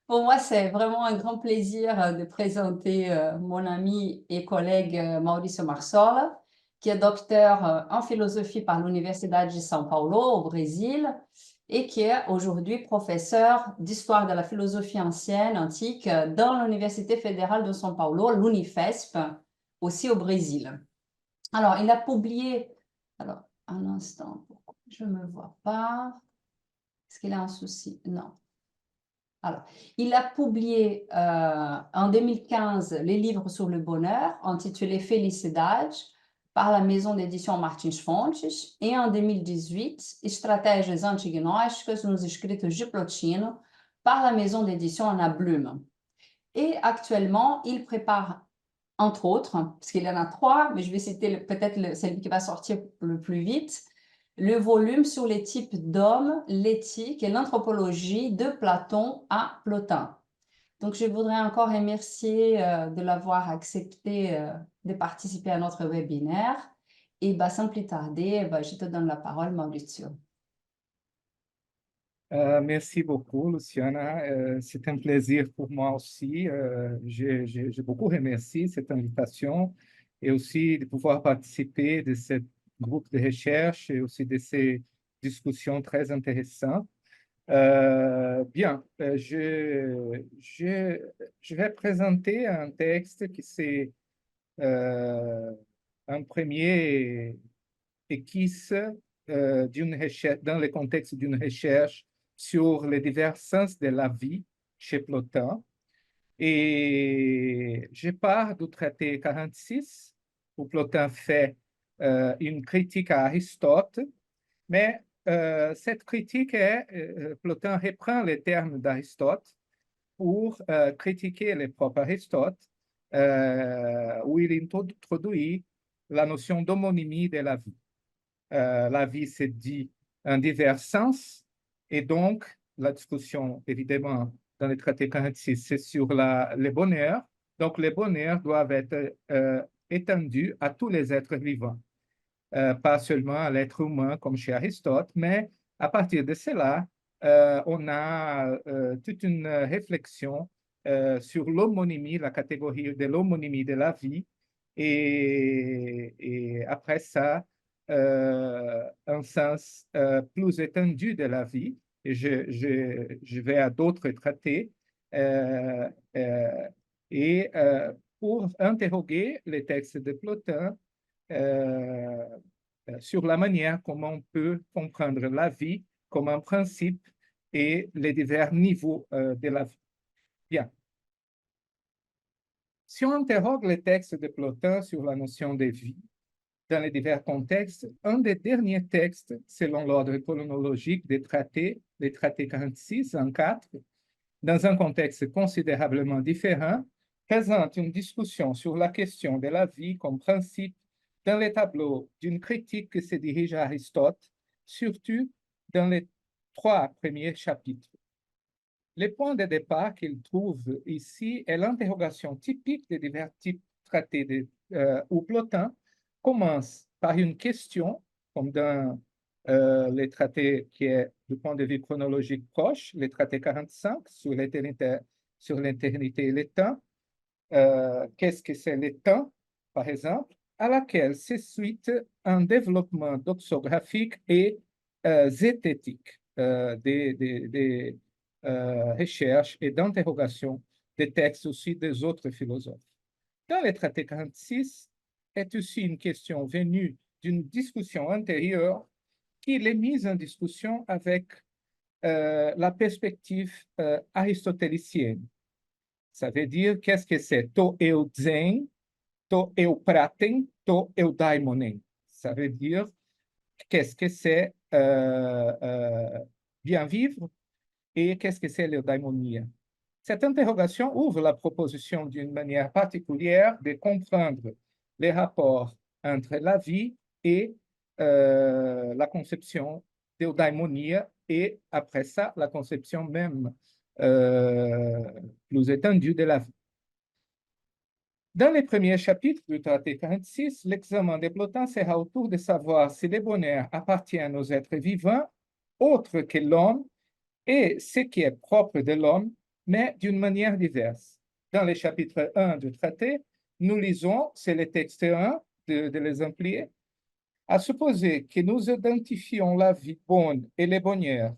Pour moi, c'est vraiment un grand plaisir de présenter mon ami et collègue Maurício Marsola, qui est docteur en philosophie par l'Université de São Paulo, au Brésil, et qui est aujourd'hui professeur d'histoire de la philosophie ancienne, antique, dans l'Université fédérale de São Paulo, l'UNIFESP, aussi au Brésil. Alors, il a publié... Alors, un instant, pourquoi je ne me vois pas? Est-ce qu'il a un souci? Non. Alors, il a publié en 2015 les livres sur le bonheur, intitulés Felicidade, par la maison d'édition Martins Fontes, et en 2018, Estratégias antignósticas nos escritos de Plotino, par la maison d'édition Anna Bloom. Et actuellement, il prépare, entre autres, parce qu'il y en a trois, mais je vais citer peut-être celui qui va sortir le plus vite, le volume sur les types d'hommes, l'éthique et l'anthropologie de Platon à Plotin. Donc, je voudrais encore remercier de l'avoir accepté de participer à notre webinaire. Et sans plus tarder, je te donne la parole, Maurizio. Merci beaucoup, Luciana. C'est un plaisir pour moi aussi. J'ai beaucoup remercié cette invitation et aussi de pouvoir participer de ce groupe de recherche et aussi de ces discussions très intéressantes. Bien, je vais présenter un texte qui c'est un premier esquisse d'une recherche, dans le contexte d'une recherche sur les divers sens de la vie chez Plotin. Et je pars du traité 46, où Plotin fait une critique à Aristote, mais cette critique Plotin reprend les termes d'Aristote pour critiquer les propres Aristote, où il introduit la notion d'homonymie de la vie. La vie se dit en divers sens, et donc la discussion, évidemment, dans le traité 46, c'est sur le bonheur. Donc, les bonheurs doivent être étendus à tous les êtres vivants, pas seulement à l'être humain, comme chez Aristote, mais à partir de cela, on a toute une réflexion sur l'homonymie, la catégorie de l'homonymie de la vie, et après ça, un sens plus étendu de la vie. Et je vais à d'autres traités et pour interroger les textes de Plotin sur la manière comment on peut comprendre la vie comme un principe et les divers niveaux de la vie. Bien. Si on interroge les textes de Plotin sur la notion de vie, dans les divers contextes, un des derniers textes, selon l'ordre chronologique des traités, les traités 46 en 4, dans un contexte considérablement différent, présente une discussion sur la question de la vie comme principe dans les tableaux d'une critique qui se dirige à Aristote, surtout dans les 3 premiers chapitres. Le point de départ qu'il trouve ici est l'interrogation typique des divers types traités où Plotin commence par une question, comme dans les traités qui est du point de vue chronologique proche, les traités 45 sur l'éternité et le temps. Qu'est-ce que c'est le temps, par exemple, à laquelle se suite un développement doxographique et zététique des recherches et d'interrogations des textes aussi des autres philosophes. Dans le traité 46, est aussi une question venue d'une discussion antérieure qui est mise en discussion avec la perspective aristotélicienne. Ça veut dire qu'est-ce que c'est to euzen, to eupraten, to eudaimonen. Ça veut dire qu'est-ce que c'est bien vivre et qu'est-ce que c'est l'eudaimonia. Cette interrogation ouvre la proposition d'une manière particulière de comprendre les rapports entre la vie et la conception d'eudaimonia et après ça, la conception même plus étendue de la vie. Dans les premiers chapitres du traité 46, l'examen de Plotin sera autour de savoir si le bonheur appartient aux êtres vivants autres que l'homme et ce qui est propre de l'homme, mais d'une manière diverse. Dans le chapitre 1 du traité, nous lisons, c'est le texte 1 de l'exemplier, à supposer que nous identifions la vie bonne et les bonheurs,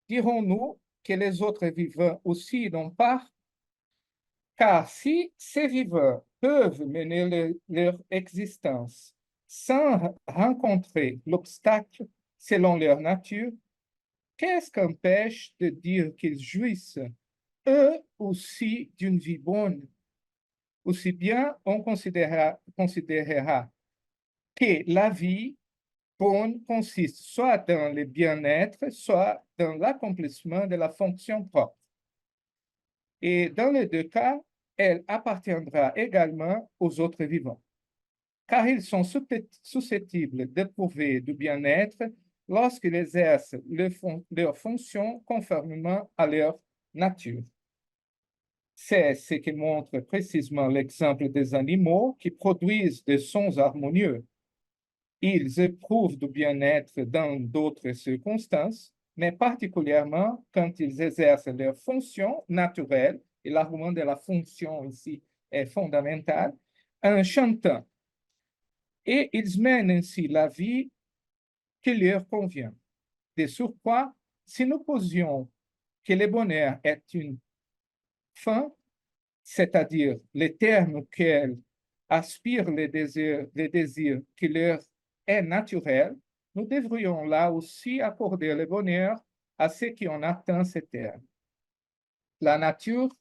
dirons-nous que les autres vivants aussi n'ont pas? Car si ces vivants peuvent mener leur existence sans rencontrer l'obstacle selon leur nature, qu'est-ce qu'empêche de dire qu'ils jouissent eux aussi d'une vie bonne? Aussi bien on considérera que la vie bonne consiste soit dans le bien-être, soit dans l'accomplissement de la fonction propre. Et dans les deux cas, elle appartiendra également aux autres vivants, car ils sont susceptibles d'éprouver du bien-être lorsqu'ils exercent leur fonction conformément à leur nature. C'est ce que montre précisément l'exemple des animaux qui produisent des sons harmonieux. Ils éprouvent du bien-être dans d'autres circonstances, mais particulièrement quand ils exercent leur fonction naturelle, et l'argument de la fonction ici est fondamental, en chantant. Et ils mènent ainsi la vie qui leur convient. De surcroît, si nous posions que le bonheur est une fin, c'est-à-dire le terme auquel aspirent les désirs qui leur est naturel, nous devrions là aussi accorder le bonheur à ceux qui ont atteint ce terme. La nature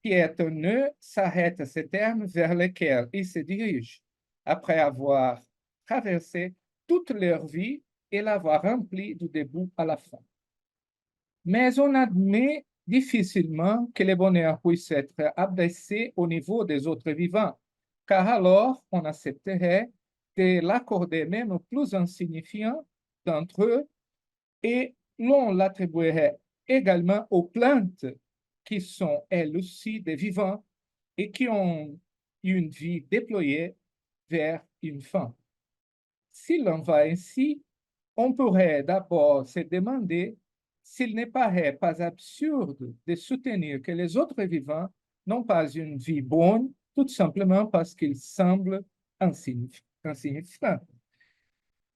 qui est un nœud s'arrête à ce terme vers lequel ils se dirigent, après avoir traversé toute leur vie et l'avoir remplie du début à la fin. Mais on admet difficilement que le bonheur puisse être abaissé au niveau des autres vivants, car alors on accepterait de l'accorder même aux plus insignifiants d'entre eux et l'on l'attribuerait également aux plantes qui sont elles aussi des vivants et qui ont une vie déployée vers une fin. Si l'on va ainsi, on pourrait d'abord se demander s'il ne paraît pas absurde de soutenir que les autres vivants n'ont pas une vie bonne, tout simplement parce qu'ils semblent insignifiants.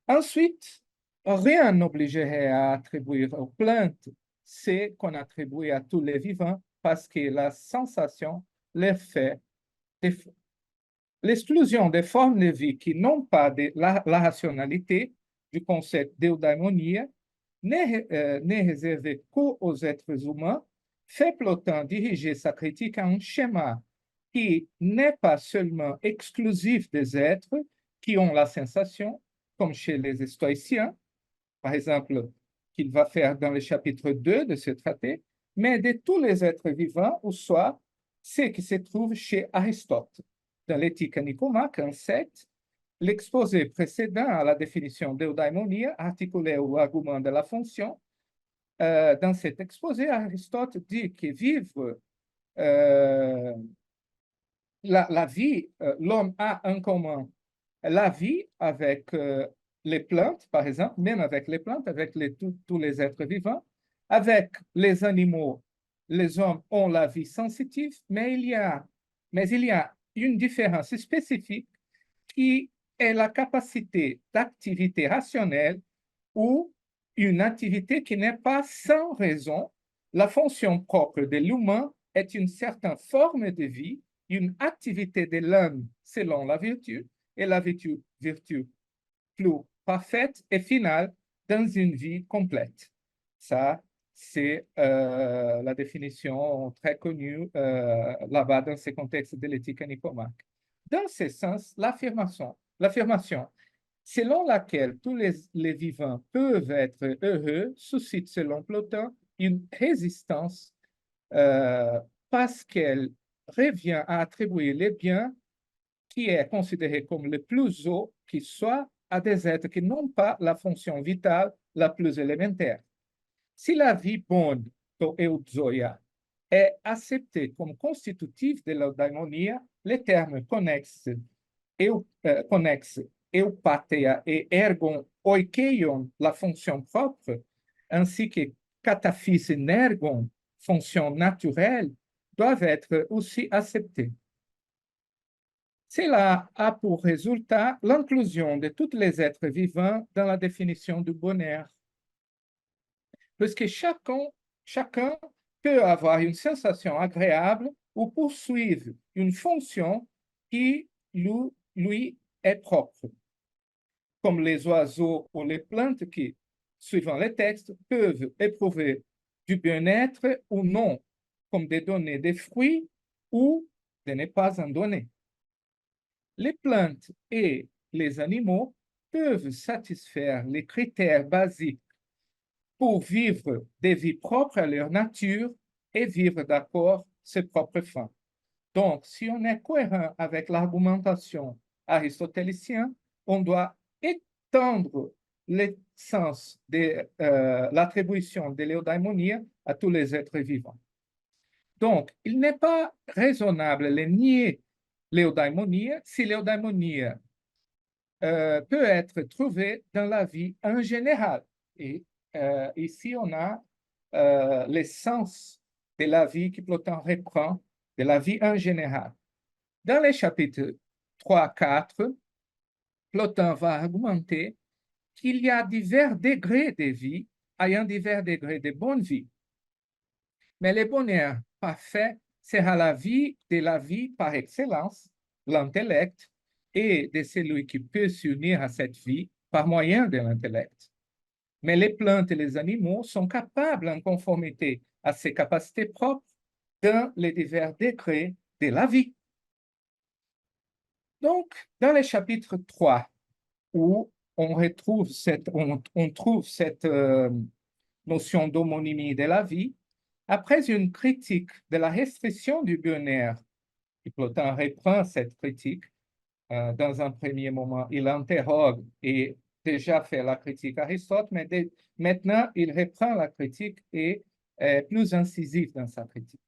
Ensuite, rien n'obligerait à attribuer aux plantes ce qu'on attribue à tous les vivants parce que la sensation leur fait défaut. L'exclusion des formes de vie qui n'ont pas la rationalité du concept d'eudaimonia n'est réservée qu'aux êtres humains, fait Plotin diriger sa critique à un schéma qui n'est pas seulement exclusif des êtres qui ont la sensation, comme chez les stoïciens, par exemple, qu'il va faire dans le chapitre 2 de ce traité, mais de tous les êtres vivants, ou soit ceux qui se trouvent chez Aristote. Dans l'éthique à Nicomaque, en 7, l'exposé précédent à la définition d'eudaimonia, articulé au argument de la fonction, dans cet exposé, Aristote dit que vivre la vie, l'homme a en commun la vie avec les plantes, par exemple, même avec les plantes, avec tous les êtres vivants, avec les animaux, les hommes ont la vie sensitive, mais il y a une différence spécifique qui est la capacité d'activité rationnelle ou une activité qui n'est pas sans raison. La fonction propre de l'humain est une certaine forme de vie, une activité de l'homme selon la vertu, et la vertu plus parfaite et finale dans une vie complète. Ça, c'est la définition très connue là-bas dans ce contexte de l'éthique à Nicomaque. Dans ce sens, l'affirmation selon laquelle tous les vivants peuvent être heureux suscite, selon Plotin, une résistance parce qu'elle revient à attribuer les biens qui est considéré comme le plus haut qui soit à des êtres qui n'ont pas la fonction vitale la plus élémentaire. Si la vie bonne, to euzoia, est acceptée comme constitutive de l'eudaimonia, les termes connexes eupatheia et ergon oikeion, la fonction propre, ainsi que kataphys et nergon, fonctions naturelles doivent être aussi acceptées. Cela a pour résultat l'inclusion de tous les êtres vivants dans la définition du bonheur, puisque chacun peut avoir une sensation agréable ou poursuivre une fonction qui lui est propre, comme les oiseaux ou les plantes qui, suivant les textes, peuvent éprouver du bien-être ou non, comme de donner des fruits ou de ne pas en donner. Les plantes et les animaux peuvent satisfaire les critères basiques pour vivre des vies propres à leur nature et vivre d'accord ses propres fins. Donc, si on est cohérent avec l'argumentation aristotélicienne, on doit étendre le sens de l'attribution de l'eudaimonia à tous les êtres vivants. Donc, il n'est pas raisonnable de nier l'eudaimonia si l'eudaimonia peut être trouvée dans la vie en général. Et ici, on a l'essence de la vie que Plotin reprend, de la vie en général. Dans les chapitres 3 à 4, Plotin va argumenter qu'il y a divers degrés de vie ayant divers degrés de bonne vie. Mais le bonheur parfait sera la vie de la vie par excellence, l'intellect, et de celui qui peut s'unir à cette vie par moyen de l'intellect. Mais les plantes et les animaux sont capables, en conformité à ses capacités propres, dans les divers degrés de la vie. Donc, dans le chapitre 3, où on trouve cette notion d'homonymie de la vie, après une critique de la restriction du bonheur, et Plotin reprend cette critique, dans un premier moment, il interroge et déjà fait la critique Aristote, mais maintenant, il reprend la critique et est plus incisif dans sa critique.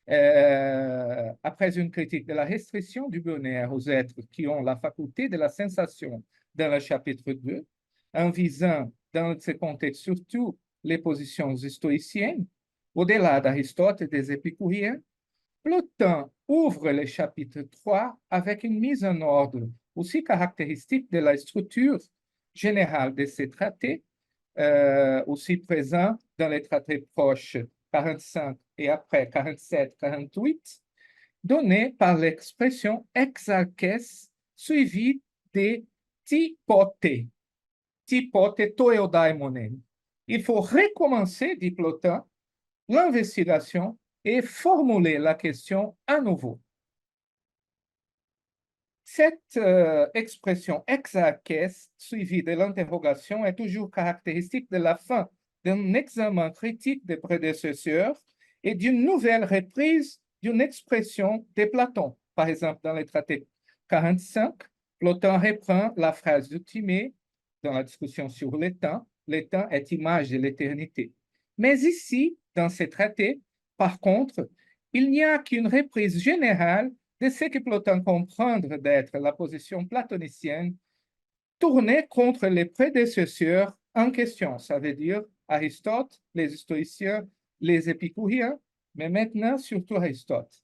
Après une critique de la restriction du bonheur aux êtres qui ont la faculté de la sensation dans le chapitre 2, en visant dans ce contexte surtout les positions stoïciennes, au-delà d'Aristote et des épicuriens, Plotin ouvre le chapitre 3 avec une mise en ordre aussi caractéristique de la structure générale de ces traités, aussi présent dans les traités proches 45 et après 47-48, donné par l'expression exarches suivie de typoté. Typoté toeodaimonen. Il faut recommencer, dit Plotin, l'investigation et formuler la question à nouveau. Cette expression exarches suivie de l'interrogation est toujours caractéristique de la fin d'un examen critique des prédécesseurs et d'une nouvelle reprise d'une expression de Platon. Par exemple, dans le traité 45, Plotin reprend la phrase de Timée dans la discussion sur le temps est image de l'éternité. Mais ici, dans ce traité, par contre, il n'y a qu'une reprise générale de ce que Plotin comprend d'être la position platonicienne tournée contre les prédécesseurs en question. Ça veut dire Aristote, les stoïciens, les épicuriens, mais maintenant surtout Aristote.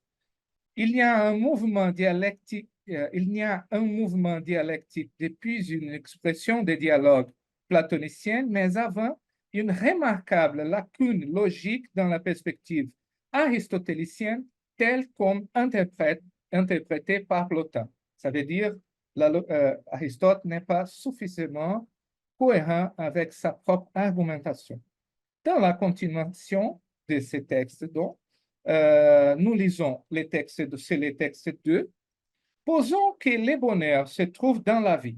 Il y a un mouvement dialectique depuis une expression de dialogue platonicienne, mais avant une remarquable lacune logique dans la perspective aristotélicienne telle comme interprétée par Plotin. Ça veut dire Aristote n'est pas suffisamment cohérent avec sa propre argumentation. Dans la continuation de ces textes, donc, nous lisons les textes, c'est les textes 2. Posons que le bonheur se trouve dans la vie.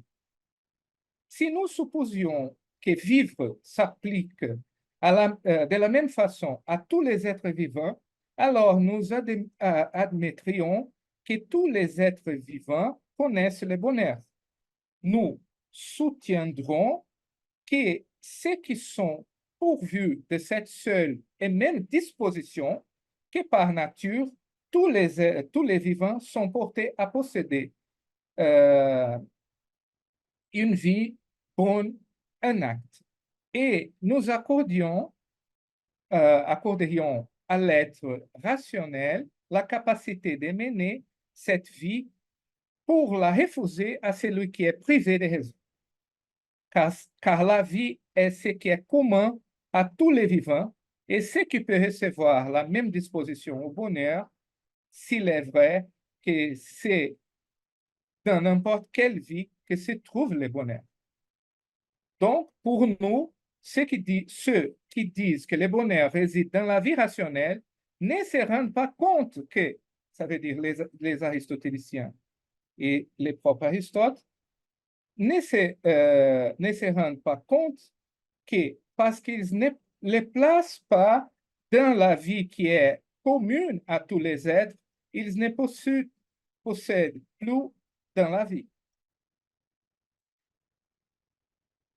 Si nous supposions que vivre s'applique de la même façon à tous les êtres vivants, alors nous admettrions que tous les êtres vivants connaissent le bonheur. Nous soutiendrons que ceux qui sont pourvus de cette seule et même disposition, que par nature, tous les vivants sont portés à posséder une vie bonne, un acte. Et nous accorderions à l'être rationnel la capacité de mener cette vie pour la refuser à celui qui est privé de raison. Car la vie est ce qui est commun à tous les vivants et ce qui peut recevoir la même disposition au bonheur, s'il est vrai que c'est dans n'importe quelle vie que se trouve le bonheur. Donc, pour nous, ceux qui disent que le bonheur réside dans la vie rationnelle ne se rendent pas compte que, ça veut dire les aristotéliciens et les propres Aristote, ne se rendent pas compte que, parce qu'ils ne les placent pas dans la vie qui est commune à tous les êtres, ils ne possèdent plus dans la vie.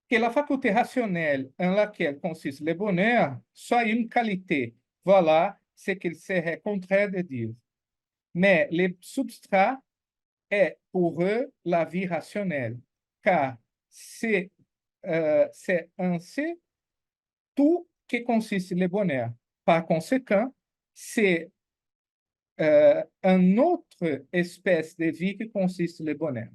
Que la faculté rationnelle en laquelle consiste le bonheur soit une qualité, voilà ce qu'il serait contraire de dire. Mais le substrat est pour eux la vie rationnelle, car c'est en ce tout que consiste le bonheur. Par conséquent, c'est une autre espèce de vie qui consiste le bonheur.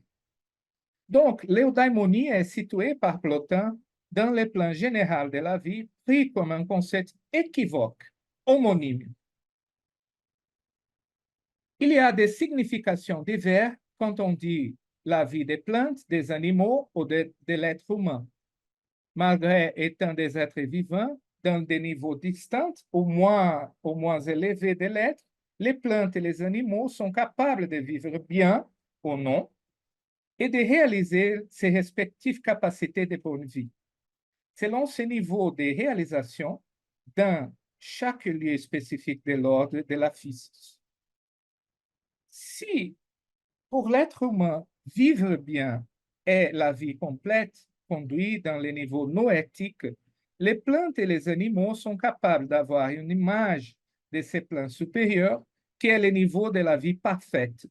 Donc, l'eudaimonie est située par Plotin dans le plan général de la vie, pris comme un concept équivoque, homonyme. Il y a des significations diverses quand on dit la vie des plantes, des animaux ou de l'être humain. Malgré étant des êtres vivants, dans des niveaux distincts au moins élevés de l'être, les plantes et les animaux sont capables de vivre bien ou non et de réaliser ses respectives capacités de bonne vie. Selon ce niveau de réalisation, dans chaque lieu spécifique de l'ordre de la physis. Si, pour l'être humain, vivre bien est la vie complète, conduite dans les niveaux noétiques, les plantes et les animaux sont capables d'avoir une image de ces plans supérieurs qui est le niveau de la vie parfaite,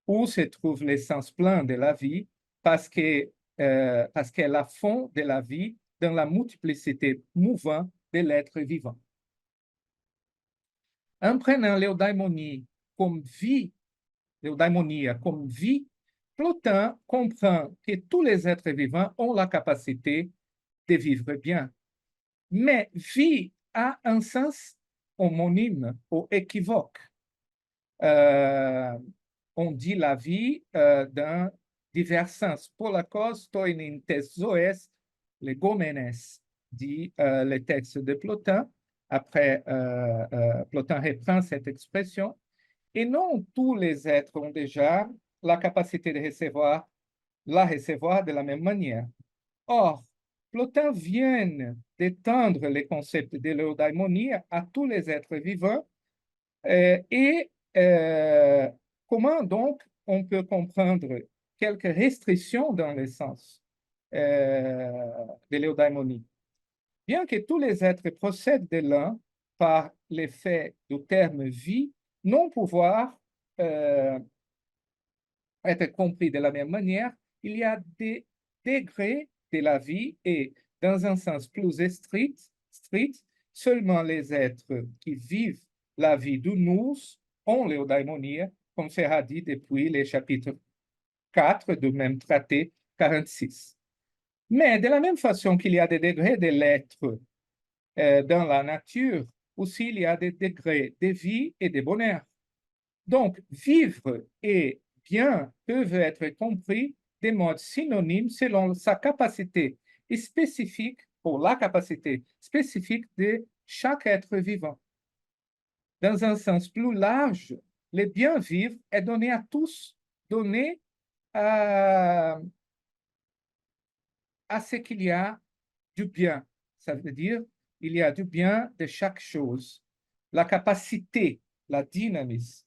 où se trouve l'essence plein de la vie, parce qu'elle est la fond de la vie dans la multiplicité mouvante de l'être vivant. En prenant l'eudaimonie comme vie, Plotin comprend que tous les êtres vivants ont la capacité de vivre bien. Mais vie a un sens homonyme ou équivoque. On dit la vie dans divers sens. Pour la cause, toinin tes zoes, les gomenes, dit le texte de Plotin. Après, Plotin reprend cette expression. Et non tous les êtres ont déjà la capacité de la recevoir de la même manière. Or, Plotin vient d'étendre le concept de l'eudaimonie à tous les êtres vivants comment donc on peut comprendre quelques restrictions dans le sens de l'eudaimonie. Bien que tous les êtres procèdent de l'un par l'effet du terme vie, non pouvoir être compris de la même manière, il y a des degrés de la vie et, dans un sens plus strict, seulement les êtres qui vivent la vie du nous ont l'eudaimonie, comme sera dit depuis le chapitre 4 du même traité 46. Mais de la même façon qu'il y a des degrés de l'être dans la nature, aussi il y a des degrés de vie et de bonheur. Donc, vivre et bien peuvent être compris de mode synonyme selon sa capacité spécifique ou la capacité spécifique de chaque être vivant. Dans un sens plus large, le bien vivre est donné à tous, donné à ce qu'il y a du bien. Ça veut dire il y a du bien de chaque chose. La capacité, la dynamisme,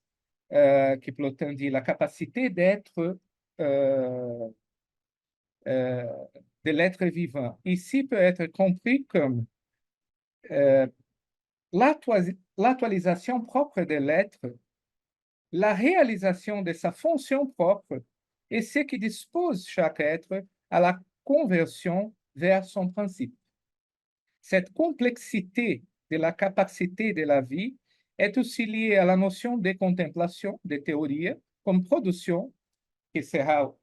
que Plotin dit, la capacité d'être de l'être vivant. Ici peut être compris comme l'actualisation propre de l'être, la réalisation de sa fonction propre et ce qui dispose chaque être à la conversion vers son principe. Cette complexité de la capacité de la vie est aussi lié à la notion de contemplation, de théorie, comme production, qui sera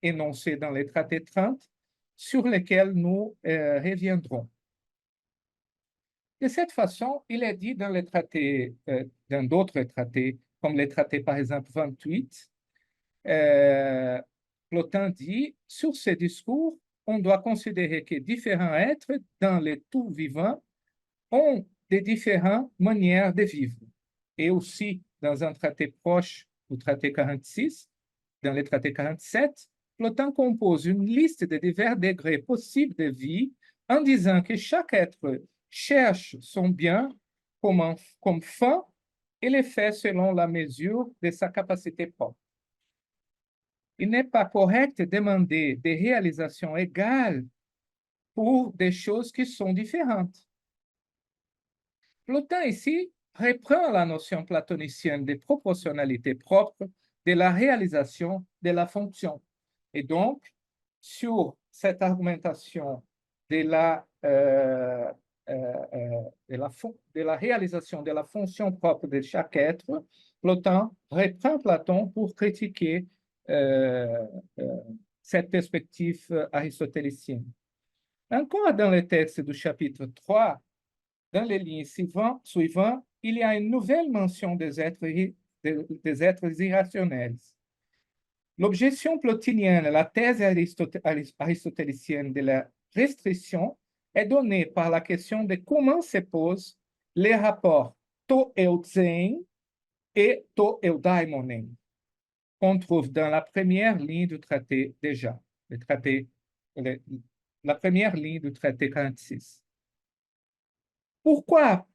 énoncée dans les traités 30, sur lesquels nous reviendrons. De cette façon, il est dit dans les traités, dans d'autres traités, comme les traités par exemple 28, Plotin dit, sur ce discours, on doit considérer que différents êtres dans le tout vivant ont des différentes manières de vivre. Et aussi, dans un traité proche, au traité 46, dans le traité 47, Plotin compose une liste de divers degrés possibles de vie en disant que chaque être cherche son bien comme fin et le fait selon la mesure de sa capacité propre. Il n'est pas correct de demander des réalisations égales pour des choses qui sont différentes. Plotin ici reprend la notion platonicienne de proportionnalité propre de la réalisation de la fonction. Et donc, sur cette argumentation de la réalisation de la fonction propre de chaque être, Plotin reprend Platon pour critiquer cette perspective aristotélicienne. Encore dans le texte du chapitre 3, dans les lignes suivantes, il y a une nouvelle mention des êtres irrationnels. L'objection plotinienne, la thèse aristotélicienne de la restriction est donnée par la question de comment se posent les rapports to euthein et to eudaimonen, qu'on trouve dans la première ligne du traité déjà, la première ligne du traité 46. Pourquoi,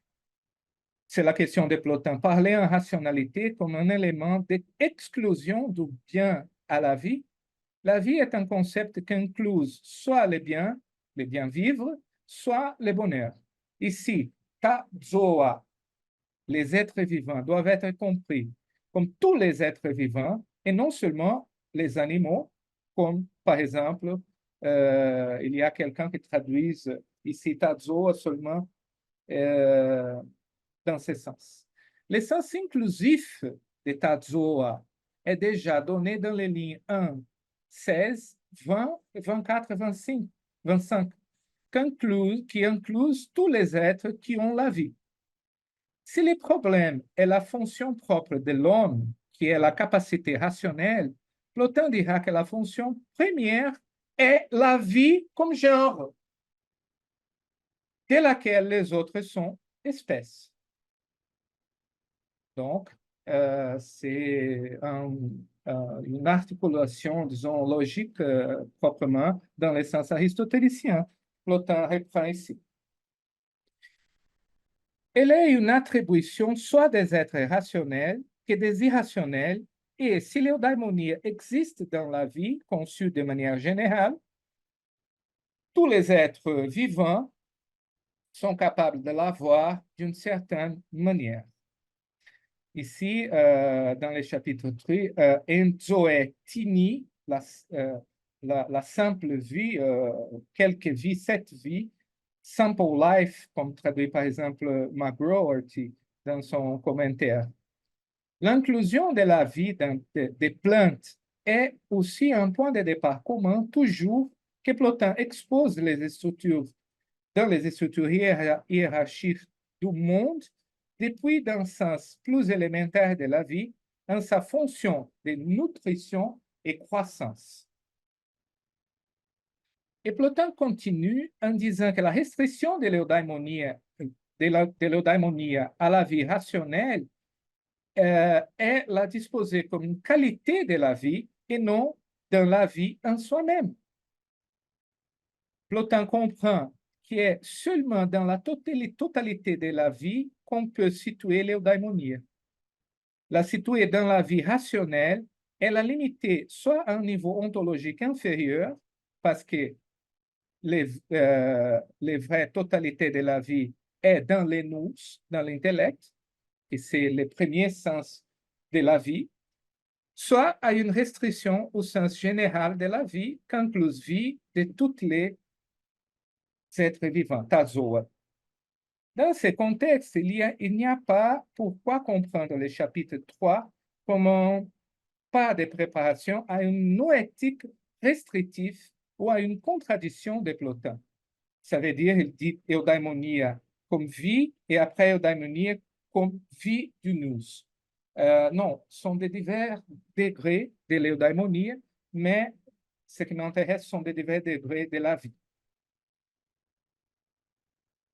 c'est la question de Plotin, parler en rationalité comme un élément d'exclusion du bien à la vie? La vie est un concept qui inclut soit les biens vivre, soit le bonheur. Ici, ta zoa, les êtres vivants, doivent être compris comme tous les êtres vivants et non seulement les animaux, comme par exemple, il y a quelqu'un qui traduit ici ta zoa seulement dans ce sens. Le sens inclusif de Tazoa est déjà donné dans les lignes 1, 16, 20, 24 et 25, qui incluent tous les êtres qui ont la vie. Si le problème est la fonction propre de l'homme, qui est la capacité rationnelle, Plotin dira que la fonction première est la vie comme genre, de laquelle les autres sont espèces. Donc, c'est une articulation, disons, logique proprement dans le sens aristotélicien. Plotin reprend ici. Elle est une attribution soit des êtres rationnels que des irrationnels, et si l'eudaimonie existe dans la vie conçue de manière générale, tous les êtres vivants sont capables de l'avoir d'une certaine manière. Ici, dans le chapitre 3, Enzoe Tini, la simple vie, quelques vies, cette vie, simple life, comme traduit par exemple McGroarty dans son commentaire. L'inclusion de la vie des plantes est aussi un point de départ commun, toujours que Plotin expose les structures, dans les structures hiérarchiques du monde, depuis d'un sens plus élémentaire de la vie, en sa fonction de nutrition et croissance. Et Plotin continue en disant que la restriction de l'eudaimonie à la vie rationnelle est la disposer comme une qualité de la vie et non dans la vie en soi-même. Plotin comprend qu'il est seulement dans la totalité de la vie qu'on peut situer l'eudaimonie. La situer dans la vie rationnelle est la limiter soit à un niveau ontologique inférieur, parce que les vraies totalités de la vie est dans les nous, dans l'intellect, et c'est le premier sens de la vie, soit à une restriction au sens général de la vie, qu'incluse vie de toutes les êtres vivants, tazoa. Dans ces contextes, il n'y a pas pourquoi comprendre le chapitre 3 comme un pas de préparation à une noétique restrictive ou à une contradiction de Plotin. Ça veut dire, il dit eudaimonia comme vie et après eudaimonia comme vie du nous. Non, sont des divers degrés de l'eudaimonia, mais ce qui m'intéresse sont des divers degrés de la vie.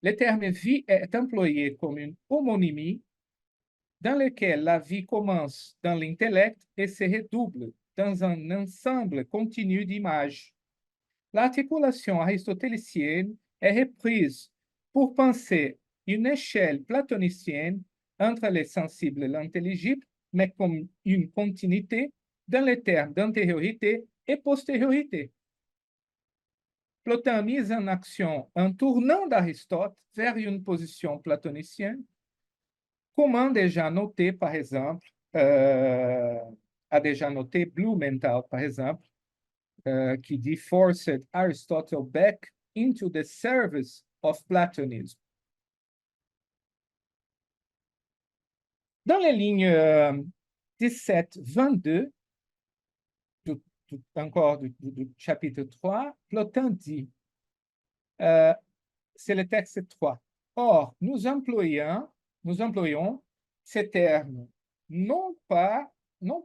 Le terme vie est employé comme une homonymie dans laquelle la vie commence dans l'intellect et se redouble dans un ensemble continu d'images. L'articulation aristotélicienne est reprise pour penser une échelle platonicienne entre les sensibles et l'intelligible, mais comme une continuité dans les termes d'antériorité et postériorité. Plotin mise en action un tournant d'Aristote vers une position platonicienne, comment déjà noté, par exemple, a déjà noté Blumenthal, par exemple, qui dit forced Aristotle back into the service of Platonism. Dans les lignes 17-22, encore du chapitre 3, Plotin dit, c'est le texte 3. Or, nous employons ces termes non pas où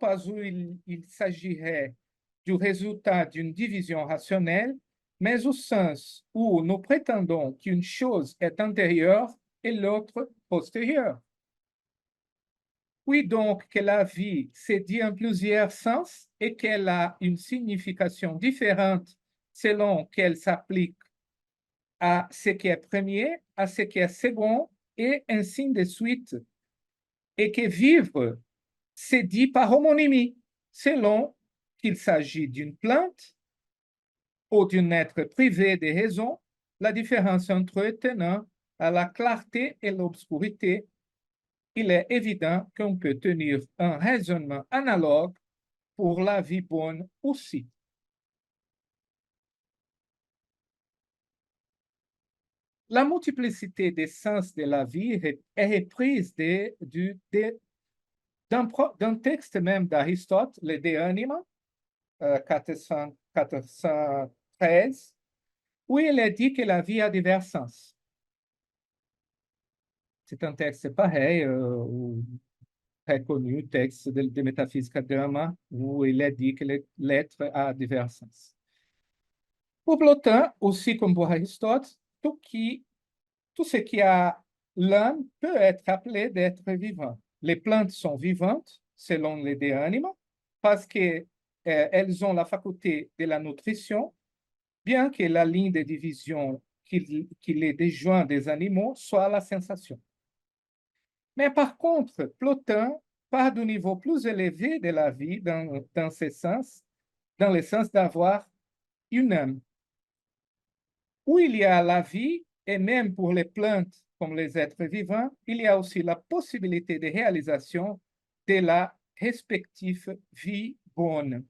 il s'agirait du résultat d'une division rationnelle, mais au sens où nous prétendons qu'une chose est antérieure et l'autre postérieure. Oui, donc que la vie s'est dit en plusieurs sens et qu'elle a une signification différente selon qu'elle s'applique à ce qui est premier, à ce qui est second, et ainsi de suite. Et que vivre s'est dit par homonymie, selon qu'il s'agit d'une plante ou d'un être privé de raison, la différence entre eux tenant à la clarté et l'obscurité, il est évident qu'on peut tenir un raisonnement analogue pour la vie bonne aussi. La multiplicité des sens de la vie est reprise d'un texte même d'Aristote, le De Anima, 413, où il est dit que la vie a divers sens. C'est un texte pareil, très connu, texte de Métaphysica Drama, où il est dit que l'être a divers sens. Pour Plotin, aussi comme pour Aristote, tout ce qui a l'âme peut être appelé d'être vivant. Les plantes sont vivantes, selon les De Anima, parce qu'elles ont la faculté de la nutrition, bien que la ligne de division qui les déjoint des animaux soit la sensation. Mais par contre, Plotin part du niveau plus élevé de la vie dans ce sens, dans le sens d'avoir une âme. Où il y a la vie, et même pour les plantes comme les êtres vivants, il y a aussi la possibilité de réalisation de la respective vie bonne.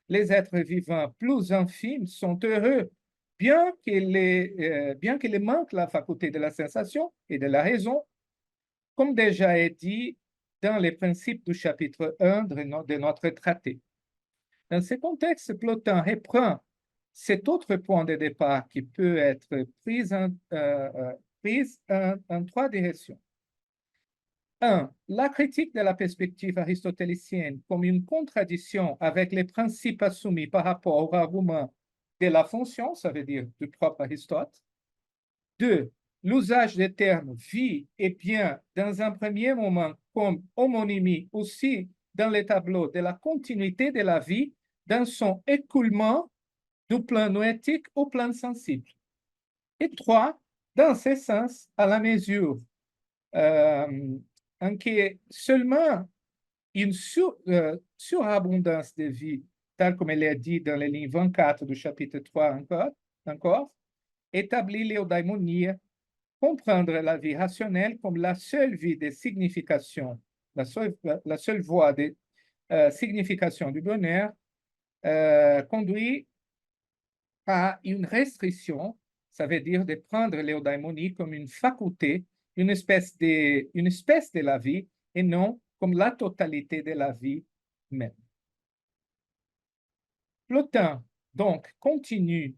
Les êtres vivants plus infimes sont heureux, bien qu'ils manquent la faculté de la sensation et de la raison, comme déjà est dit dans les principes du chapitre 1 de notre traité. Dans ce contexte, Plotin reprend cet autre point de départ qui peut être pris en trois directions. 1. La critique de la perspective aristotélicienne comme une contradiction avec les principes assumés par rapport au argument de la fonction, ça veut dire du propre Aristote. 2. L'usage des termes vie et bien dans un premier moment comme homonymie aussi dans les tableaux de la continuité de la vie dans son écoulement du plan noétique au plan sensible. Et 3. Dans ce sens, à la mesure en que seulement une surabondance de vie, tel comme elle est dit dans les lignes 24 du chapitre 3 encore établit l'eudaimonia, comprendre la vie rationnelle comme la seule vie de signification, la seule voie de signification du bonheur, conduit à une restriction Ça veut dire de prendre l'eudaimonie comme une faculté, une espèce de la vie, et non comme la totalité de la vie même. Plotin, donc, continue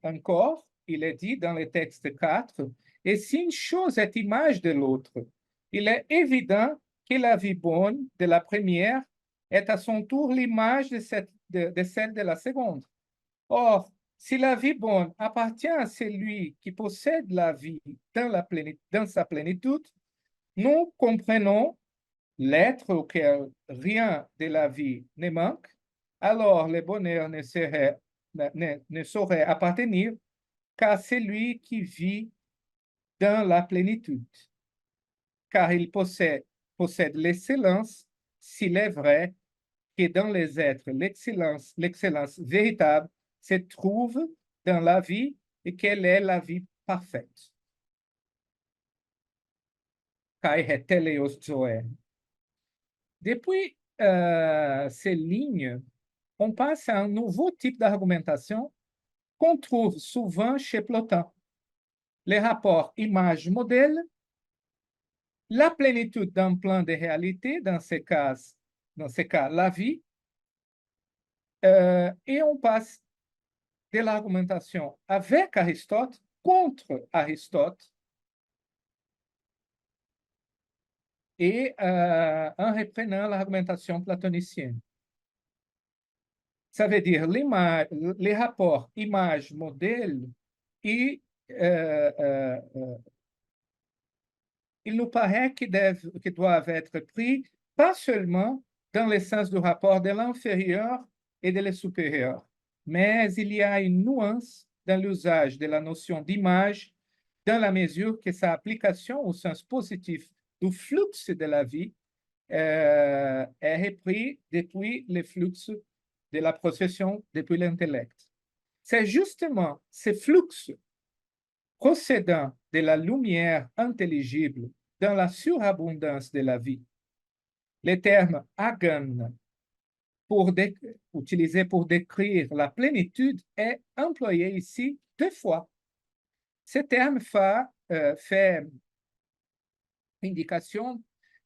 encore, il est dit dans le texte 4, et si une chose est image de l'autre, il est évident que la vie bonne de la première est à son tour l'image de celle de la seconde. Or, si la vie bonne appartient à celui qui possède la vie dans sa plénitude, nous comprenons l'être auquel rien de la vie ne manque, alors le bonheur ne saurait appartenir qu'à celui qui vit dans la plénitude, car il possède l'excellence, s'il est vrai que dans les êtres, l'excellence véritable se trouve dans la vie et qu'elle est la vie parfaite. Kai heteleos zoe. Depuis ces lignes, on passe à un nouveau type d'argumentation qu'on trouve souvent chez Plotin. Les rapports image-modèle, la plénitude d'un plan de réalité, dans ces cas, la vie, et on passe de l'argumentation avec Aristote contre Aristote, et en reprenant l'argumentation platonicienne. Ça veut dire les rapports image-modèle, et il nous paraît qu'ils doivent être pris pas seulement dans le sens du rapport de l'inférieur et de le supérieur, mais il y a une nuance dans l'usage de la notion d'image dans la mesure que sa application au sens positif du flux de la vie est repris depuis le flux de la procession, depuis l'intellect. C'est justement ce flux procédant de la lumière intelligible dans la surabondance de la vie. Le terme agan, utilisé pour décrire la plénitude, est employé ici 2 fois. Ce terme fait indication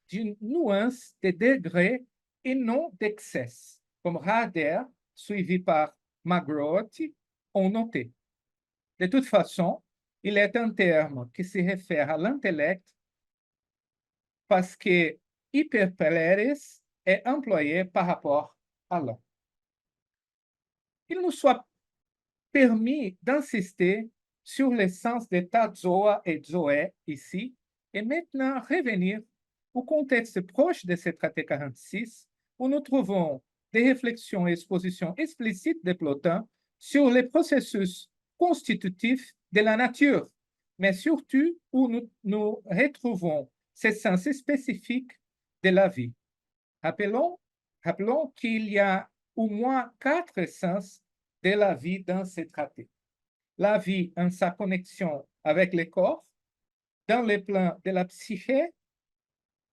d'une nuance de degré et non d'excès, comme Rader, suivi par Magroth, ont noté. De toute façon, il est un terme qui se réfère à l'intellect parce que hyperpeleres est employé par rapport à l'homme. Il nous soit permis d'insister sur le sens de zoa et zoé ici, et maintenant revenir au contexte proche de ce traité 46, où nous trouvons des réflexions et expositions explicites de Plotin sur les processus constitutifs de la nature, mais surtout où nous retrouvons ce sens spécifique de la vie. Rappelons qu'il y a au moins 4 sens de la vie dans ce traité. La vie en sa connexion avec le corps, dans le plan de la psyché,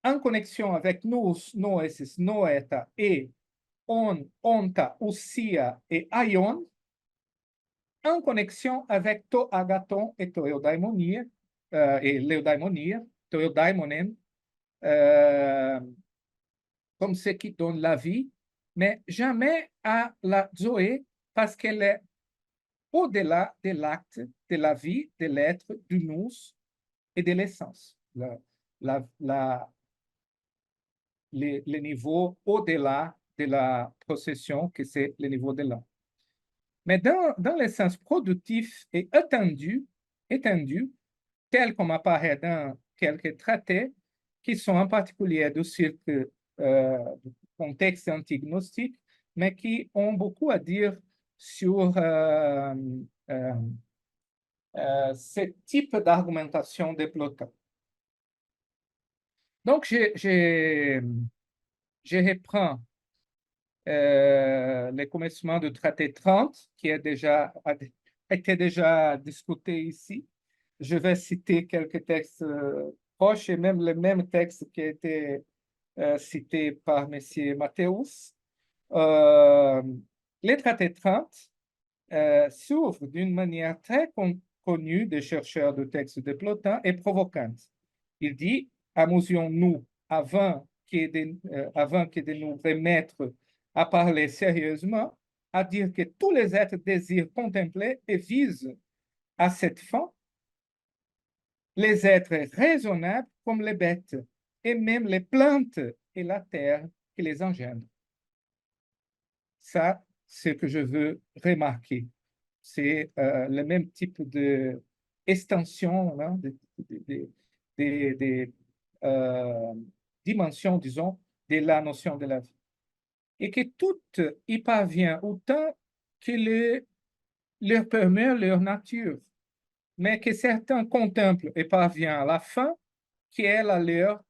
en connexion avec nous, noesis, noeta et onta, ousia et aion, en connexion avec to agaton et to eudaimonia, et l'eudaimonia, to eudaimonen, comme ce qui donne la vie, mais jamais à la zoé, parce qu'elle est au-delà de l'acte, de la vie, de l'être, du nous et de l'essence. Le niveau au-delà de la possession, que c'est le niveau de l'homme. Mais dans le sens productif et étendu, tel comme apparaît dans quelques traités, qui sont en particulier du contexte antignostique, mais qui ont beaucoup à dire sur ce type d'argumentation de Plotin. Donc, je reprends le commencement du traité 30, qui a été déjà discuté ici. Je vais citer quelques textes proches et même le même texte qui a été cité par M. Mathéus. Le traité 30 s'ouvre d'une manière très connue des chercheurs de textes de Plotin et provocante. Il dit, amusions-nous avant que de nous remettre à parler sérieusement, à dire que tous les êtres désirent contempler et visent à cette fin les êtres raisonnables comme les bêtes, et même les plantes et la terre qui les engendrent. Ça, c'est ce que je veux remarquer. C'est le même type d'extension, hein, des dimensions, disons, de la notion de la vie. Et que tout y parvient autant que leur permet leur nature, mais que certains contemplent et parviennent à la fin qui est la leur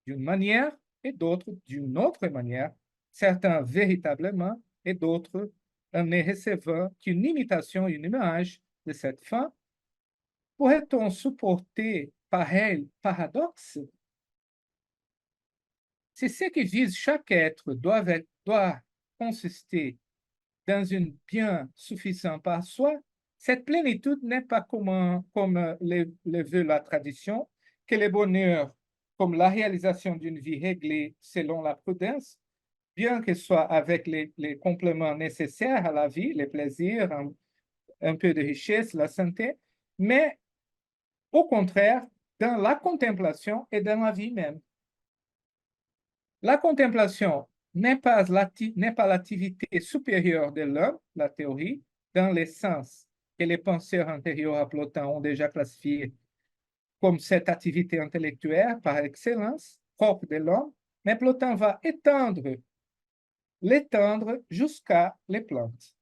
d'une manière et d'autres d'une autre manière, certains véritablement et d'autres en ne recevant qu'une imitation, une image de cette fin. Pourrait-on supporter pareil paradoxe? Si ce qui vise chaque être doit consister dans une bien suffisant par soi, cette plénitude n'est pas comme le veut la tradition, que le bonheur, comme la réalisation d'une vie réglée selon la prudence, bien que ce soit avec les compléments nécessaires à la vie, les plaisirs, un peu de richesse, la santé, mais au contraire, dans la contemplation et dans la vie même. La contemplation n'est pas l'activité supérieure de l'homme, la théorie, dans le sens que les penseurs antérieurs à Plotin ont déjà classifié comme cette activité intellectuelle par excellence, propre de l'homme, mais Plotin va l'étendre jusqu'à les plantes.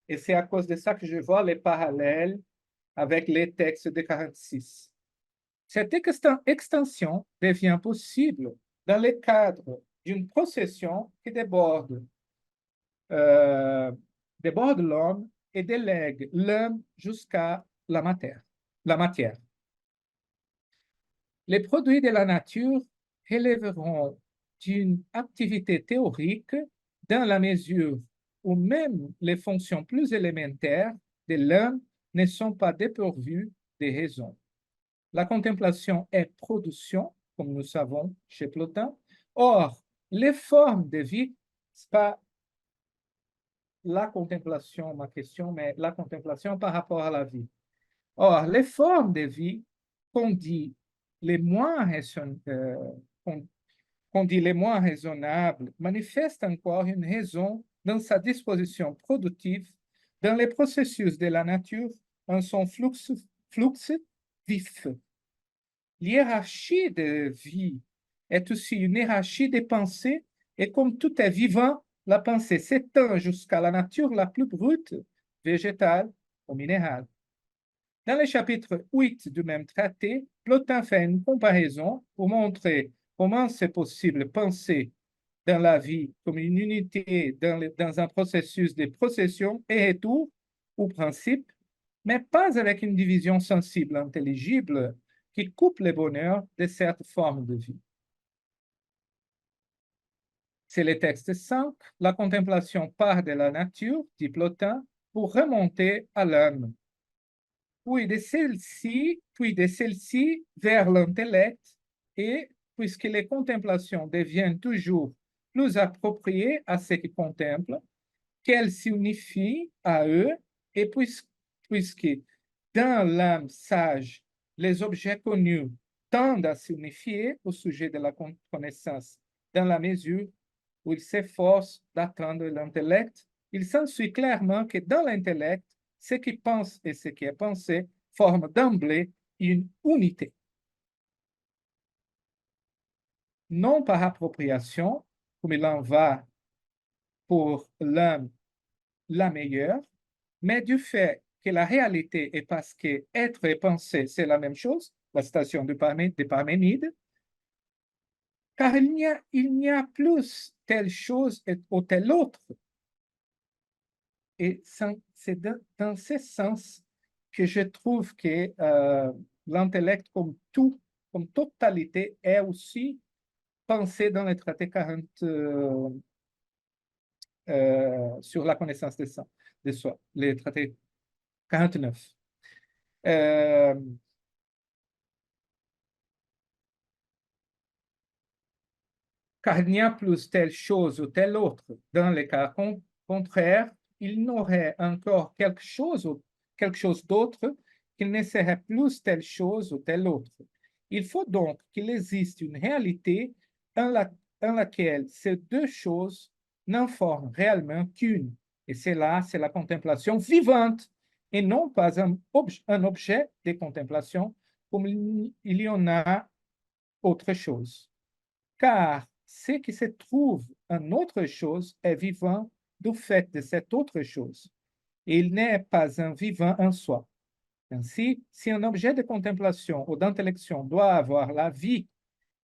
Et c'est à cause de ça que je vois les parallèles avec les textes de 46. Cette extension devient possible dans le cadre d'une procession qui déborde l'homme et délègue l'homme jusqu'à la matière. Les produits de la nature relèveront d'une activité théorique dans la mesure où même les fonctions plus élémentaires de l'homme ne sont pas dépourvues de raison. La contemplation est production, comme nous savons chez Plotin. Or, les formes de vie, ce n'est pas la contemplation, ma question, mais la contemplation par rapport à la vie. Or, les formes de vie qu'on dit les moins, qu'on dit les moins raisonnables manifestent encore une raison dans sa disposition productive, dans les processus de la nature, en son flux vif. L'hiérarchie de vie est aussi une hiérarchie des pensées, et comme tout est vivant, la pensée s'étend jusqu'à la nature la plus brute, végétale ou minérale. Dans le chapitre 8 du même traité, Plotin fait une comparaison pour montrer comment c'est possible de penser dans la vie comme une unité dans un processus de procession et retour ou principe, mais pas avec une division sensible, intelligible, qui coupe le bonheur de certaines formes de vie. C'est le texte 5, la contemplation part de la nature, dit Plotin, pour remonter à l'âme. Puis de celle-ci vers l'intellect, et puisque les contemplations deviennent toujours plus appropriées à ceux qui contemplent, qu'elles s'unifient à eux, et puisque dans l'âme sage, les objets connus tendent à s'unifier au sujet de la connaissance dans la mesure où ils s'efforcent d'atteindre l'intellect, il s'ensuit clairement que dans l'intellect, ce qui pense et ce qui est pensé forment d'emblée une unité. Non par appropriation, comme il en va pour l'homme la meilleure, mais du fait que la réalité est parce que être et penser, c'est la même chose, la citation de Parménide, car il n'y a plus telle chose ou telle autre. Et c'est dans ce sens que je trouve que l'intellect comme tout, comme totalité, est aussi pensé dans le traité 40 sur la connaissance des sens. de soi, le traité 49. Euh, car il n'y a plus telle chose ou telle autre. Dans les cas contraires, il n'aurait encore quelque chose d'autre qu'il ne serait plus telle chose ou telle autre. Il faut donc qu'il existe une réalité en laquelle ces deux choses n'en forment réellement qu'une. Et c'est la contemplation vivante et non pas un objet de contemplation comme il y en a autre chose. Car ce qui se trouve en autre chose est vivant du fait de cette autre chose. Et il n'est pas un vivant en soi. Ainsi, si un objet de contemplation ou d'intellection doit avoir la vie,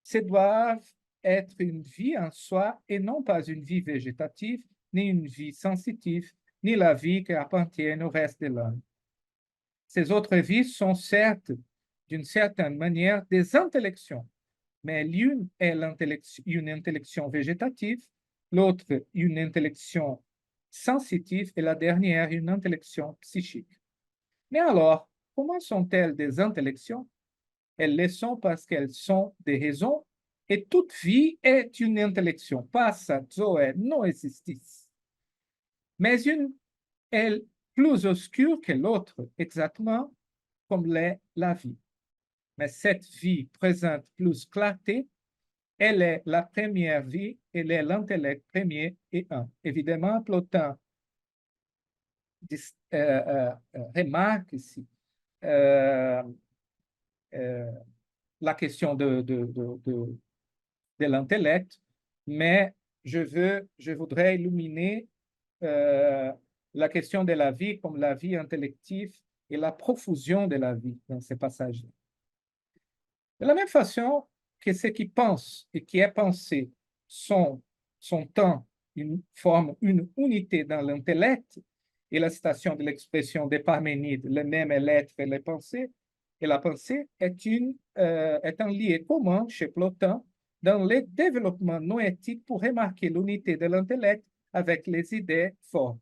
ce doit être une vie en soi et non pas une vie végétative, ni une vie sensitive, ni la vie qui appartient au reste de l'homme. Ces autres vies sont certes, d'une certaine manière, des intellections, mais l'une est une intellection végétative, l'autre une intellection sensitive et la dernière une intellection psychique. Mais alors, comment sont-elles des intellections? Elles le sont parce qu'elles sont des raisons et toute vie est une intellection, passa, zoé, non existis. Mais une est plus obscure que l'autre, exactement comme l'est la vie. Mais cette vie présente plus clarté. Elle est la première vie, elle est l'intellect premier et un. Évidemment, Plotin remarque ici la question de l'intellect, mais je voudrais illuminer la question de la vie comme la vie intellective et la profusion de la vie dans ces passages-là. De la même façon que ce qui pense et qui est pensé sont forment une unité dans l'intellect, et la citation de l'expression de Parménide, le même est l'être et les pensées, et la pensée est un lien commun chez Plotin dans le développement noétique pour remarquer l'unité de l'intellect avec les idées fortes.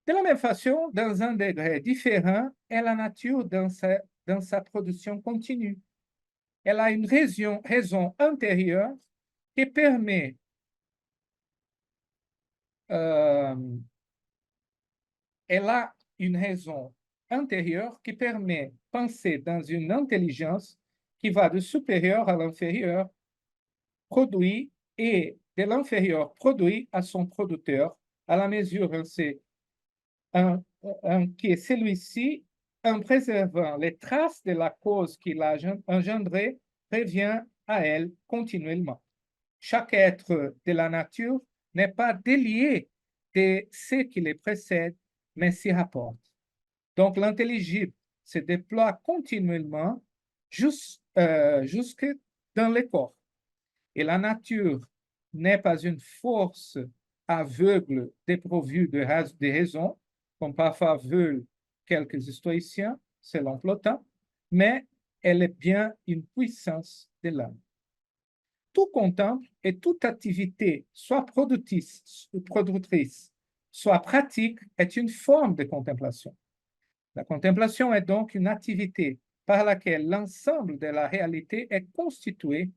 De la même façon, dans un degré différent, est la nature dans sa production continue. Elle a une raison intérieure qui permet elle a une raison intérieure qui permet de penser dans une intelligence qui va du supérieur à l'inférieur, produit, et de l'inférieur produit à son producteur, à la mesure que celui-ci, en préservant les traces de la cause qu'il a engendrée, revient à elle continuellement. Chaque être de la nature n'est pas délié de ce qui les précède, mais s'y rapporte. Donc, l'intelligible se déploie continuellement jusque dans le corps. Et la nature n'est pas une force aveugle dépourvue de raison, comme parfois veulent quelques stoïciens, selon Plotin, mais elle est bien une puissance de l'âme. Tout contemple et toute activité, soit productrice, soit pratique, est une forme de contemplation. La contemplation est donc une activité par laquelle l'ensemble de la réalité est constitué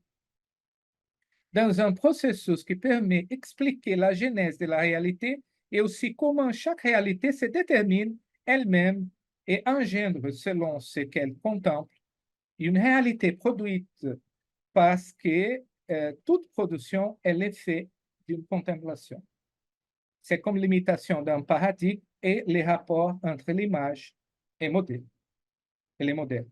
dans un processus qui permet d'expliquer la genèse de la réalité et aussi comment chaque réalité se détermine elle-même et engendre selon ce qu'elle contemple une réalité produite parce que toute production est l'effet d'une contemplation. C'est comme l'imitation d'un paradigme et les rapports entre l'image et les modèles.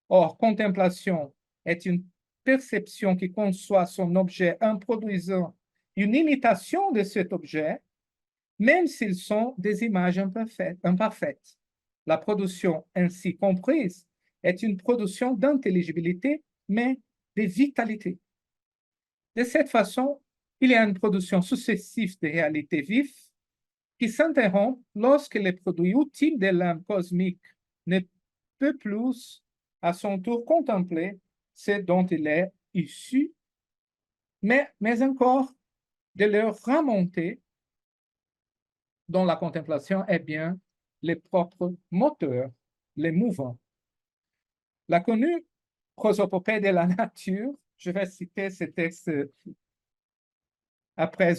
Or, contemplation est une perception qui conçoit son objet en produisant une imitation de cet objet, même s'ils sont des images imparfaites. La production ainsi comprise est une production d'intelligibilité, mais de vitalité. De cette façon, il y a une production successive de réalités vives qui s'interrompt lorsque le produit ultime de l'âme cosmique ne peut plus à son tour contempler ce dont il est issu, mais encore de leur remonter dont la contemplation est bien les propres moteurs, les mouvants. La connue prosopopée de la nature, je vais citer ce texte après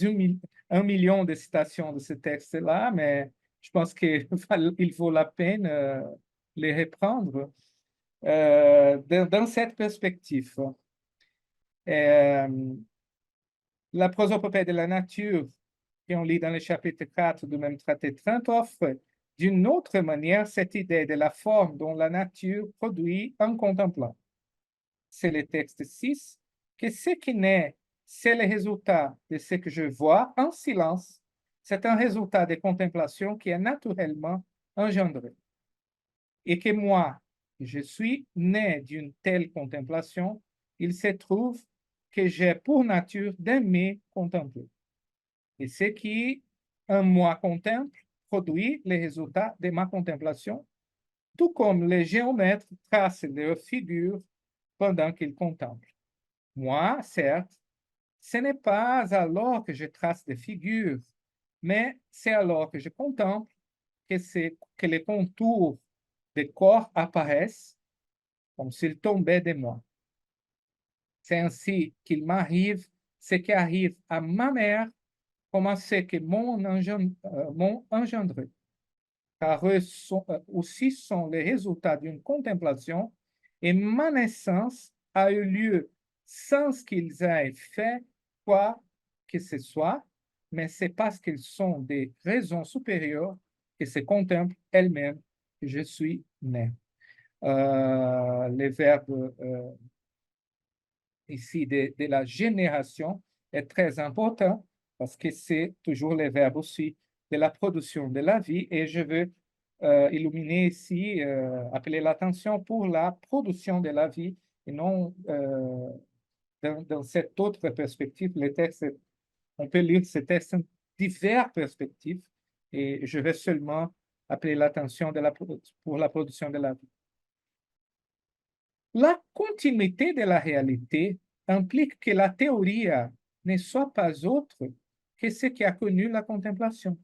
1 million de citations de ce texte-là, mais je pense qu'il vaut la peine les reprendre dans cette perspective. La prosopopée de la nature, qu'on lit dans le chapitre 4 du même traité 30, offre d'une autre manière cette idée de la forme dont la nature produit en contemplant. C'est le texte 6, que ce qui naît, c'est le résultat de ce que je vois en silence. C'est un résultat de contemplation qui est naturellement engendré. Et que moi, je suis né d'une telle contemplation, il se trouve que j'ai pour nature d'aimer contempler. Et ce qui, en moi, contemple, produit les résultats de ma contemplation, tout comme les géomètres tracent leurs figures pendant qu'ils contemplent. Moi, certes, ce n'est pas alors que je trace des figures, mais c'est alors que je contemple que les contours des corps apparaissent comme s'ils tombaient de moi. C'est ainsi qu'il m'arrive ce qui arrive à ma mère, comme à ce que m'ont engendré. Car eux aussi sont les résultats d'une contemplation, et ma naissance a eu lieu sans qu'ils aient fait quoi que ce soit, mais c'est parce qu'ils sont des raisons supérieures que se contemplent elles-mêmes que je suis né. Le verbe ici de la génération est très important parce que c'est toujours le verbe aussi de la production de la vie, et je veux illuminer ici, appeler l'attention pour la production de la vie et non dans cette autre perspective. Le texte, on peut lire ce texte en diverses perspectives, et je vais seulement appeler l'attention pour la production de la vie. La continuité de la réalité implique que la théorie ne soit pas autre que ce qui a connu la contemplation.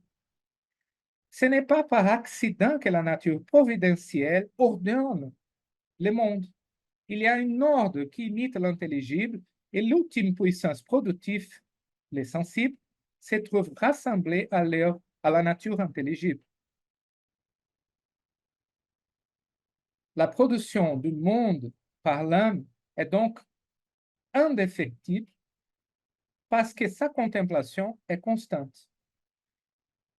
Ce n'est pas par accident que la nature providentielle ordonne le monde. Il y a une ordre qui imite l'intelligible, et l'ultime puissance productive, les sensibles, se trouve rassemblée à la nature intelligible. La production du monde par l'homme est donc indéfectible parce que sa contemplation est constante.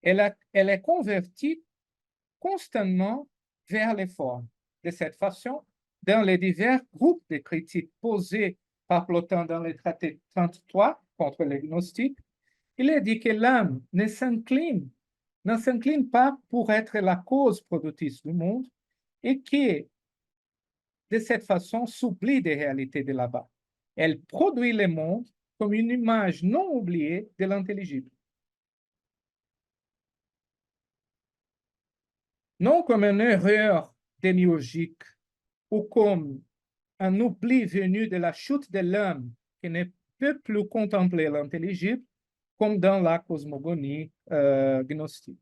Elle est convertie constamment vers les formes. De cette façon, dans les divers groupes de critiques posés par Plotin dans le traité 33 contre les gnostiques, il est dit que l'âme ne s'incline pas pour être la cause productrice du monde, et que, de cette façon, s'oublie des réalités de là-bas. Elle produit le monde comme une image non oubliée de l'intelligible. Non comme une erreur démiurgique ou comme un oubli venu de la chute de l'homme qui ne peut plus contempler l'intelligible, comme dans la cosmogonie gnostique.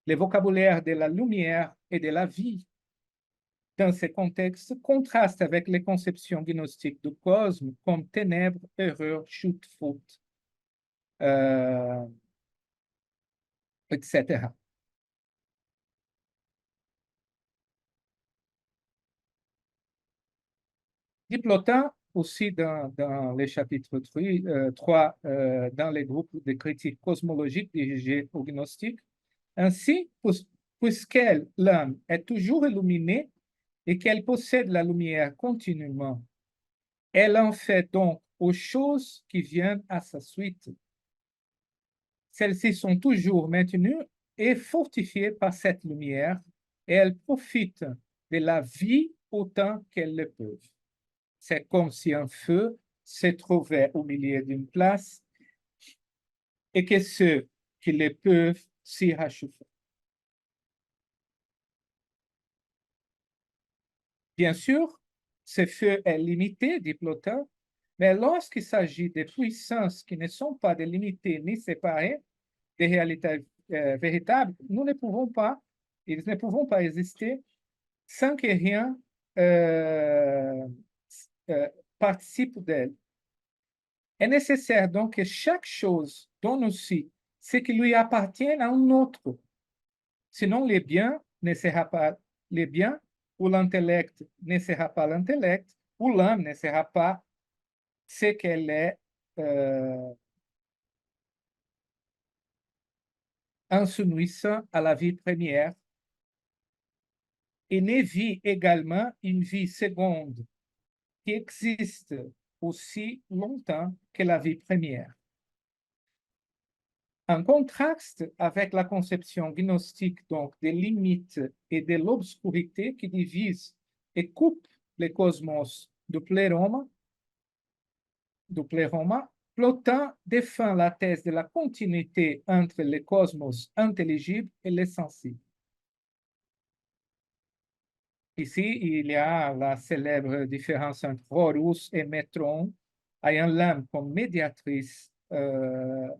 Le vocabulaire de la lumière et de la vie dans ce contexte contraste avec les conceptions gnostiques du cosmos comme ténèbres, erreur, chute, faute, etc. Dit Plotin aussi dans les chapitres 3, dans les groupes de critiques cosmologiques dirigés aux gnostiques, ainsi, puisqu'elle, l'âme, est toujours illuminée et qu'elle possède la lumière continuellement, elle en fait donc aux choses qui viennent à sa suite. Celles-ci sont toujours maintenues et fortifiées par cette lumière, et elles profitent de la vie autant qu'elles le peuvent. C'est comme si un feu se trouvait au milieu d'une place et que ceux qui le peuvent s'y réchauffent. Bien sûr, ce feu est limité, dit Plotin, mais lorsqu'il s'agit de puissances qui ne sont pas délimitées ni séparées, des réalités véritables, nous ne pouvons pas, ils ne pouvons pas exister sans que rien participe d'elle. É nécessaire donc que chaque chose donne aussi ce qui lui appartient à un autre. Sinon, les biens ne sera pas les biens, ou l'intellect ne sera pas l'intellect, ou l'âme ne sera pas ce qu'elle est en s'unissant à la vie première, et ne vit également une vie seconde qui existe aussi longtemps que la vie première. En contraste avec la conception gnostique donc des limites et de l'obscurité qui divise et coupe le cosmos du pléroma, Plotin défend la thèse de la continuité entre le cosmos intelligible et le sensible. Ici, il y a la célèbre différence entre Horus et Métron, ayant l'âme comme médiatrice de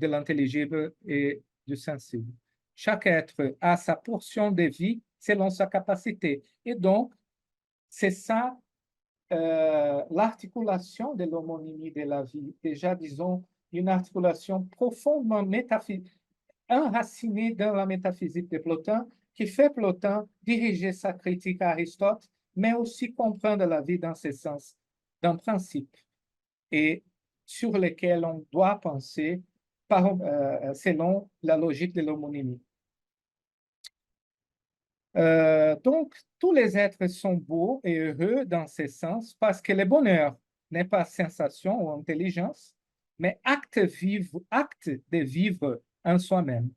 l'intelligible et du sensible. Chaque être a sa portion de vie selon sa capacité. Et donc, c'est ça l'articulation de l'homonymie de la vie. Déjà, disons, une articulation profondément métaphysique, enracinée dans la métaphysique de Plotin, qui fait Plotin diriger sa critique à Aristote, mais aussi comprendre la vie dans ce sens, d'un principe, et sur lequel on doit penser selon la logique de l'homonymie. Donc, tous les êtres sont beaux et heureux dans ce sens parce que le bonheur n'est pas sensation ou intelligence, mais acte de vivre en soi-même.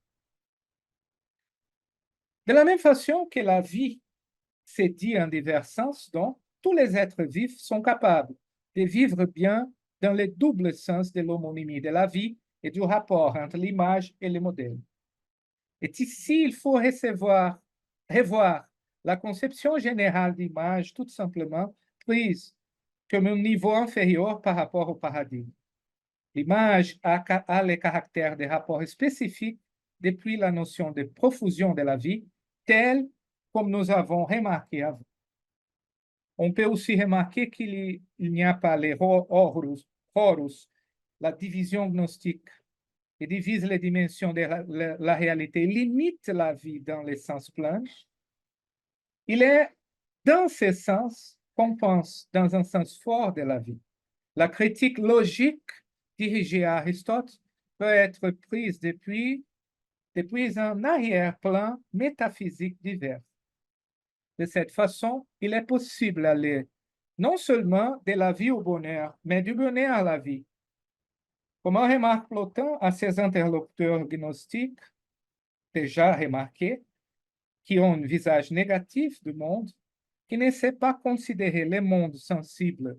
De la même façon que la vie s'est dit en divers sens, donc, tous les êtres vifs sont capables de vivre bien dans le double sens de l'homonymie de la vie et du rapport entre l'image et le modèle. Et ici, il faut revoir la conception générale d'image, tout simplement prise comme un niveau inférieur par rapport au paradigme. L'image a le caractère de rapport spécifique depuis la notion de profusion de la vie, telle comme nous avons remarqué avant. On peut aussi remarquer qu'il n'y a pas les horus, la division gnostique, et divise les dimensions de la réalité, limite la vie dans le sens plein. Il est dans ce sens qu'on pense dans un sens fort de la vie. La critique logique dirigée à Aristote peut être prise depuis un arrière-plan métaphysique divers. De cette façon, il est possible d'aller non seulement de la vie au bonheur, mais du bonheur à la vie. Comme remarque Plotin à ses interlocuteurs gnostiques, déjà remarqués, qui ont un visage négatif du monde, qui ne sait pas considérer le monde sensible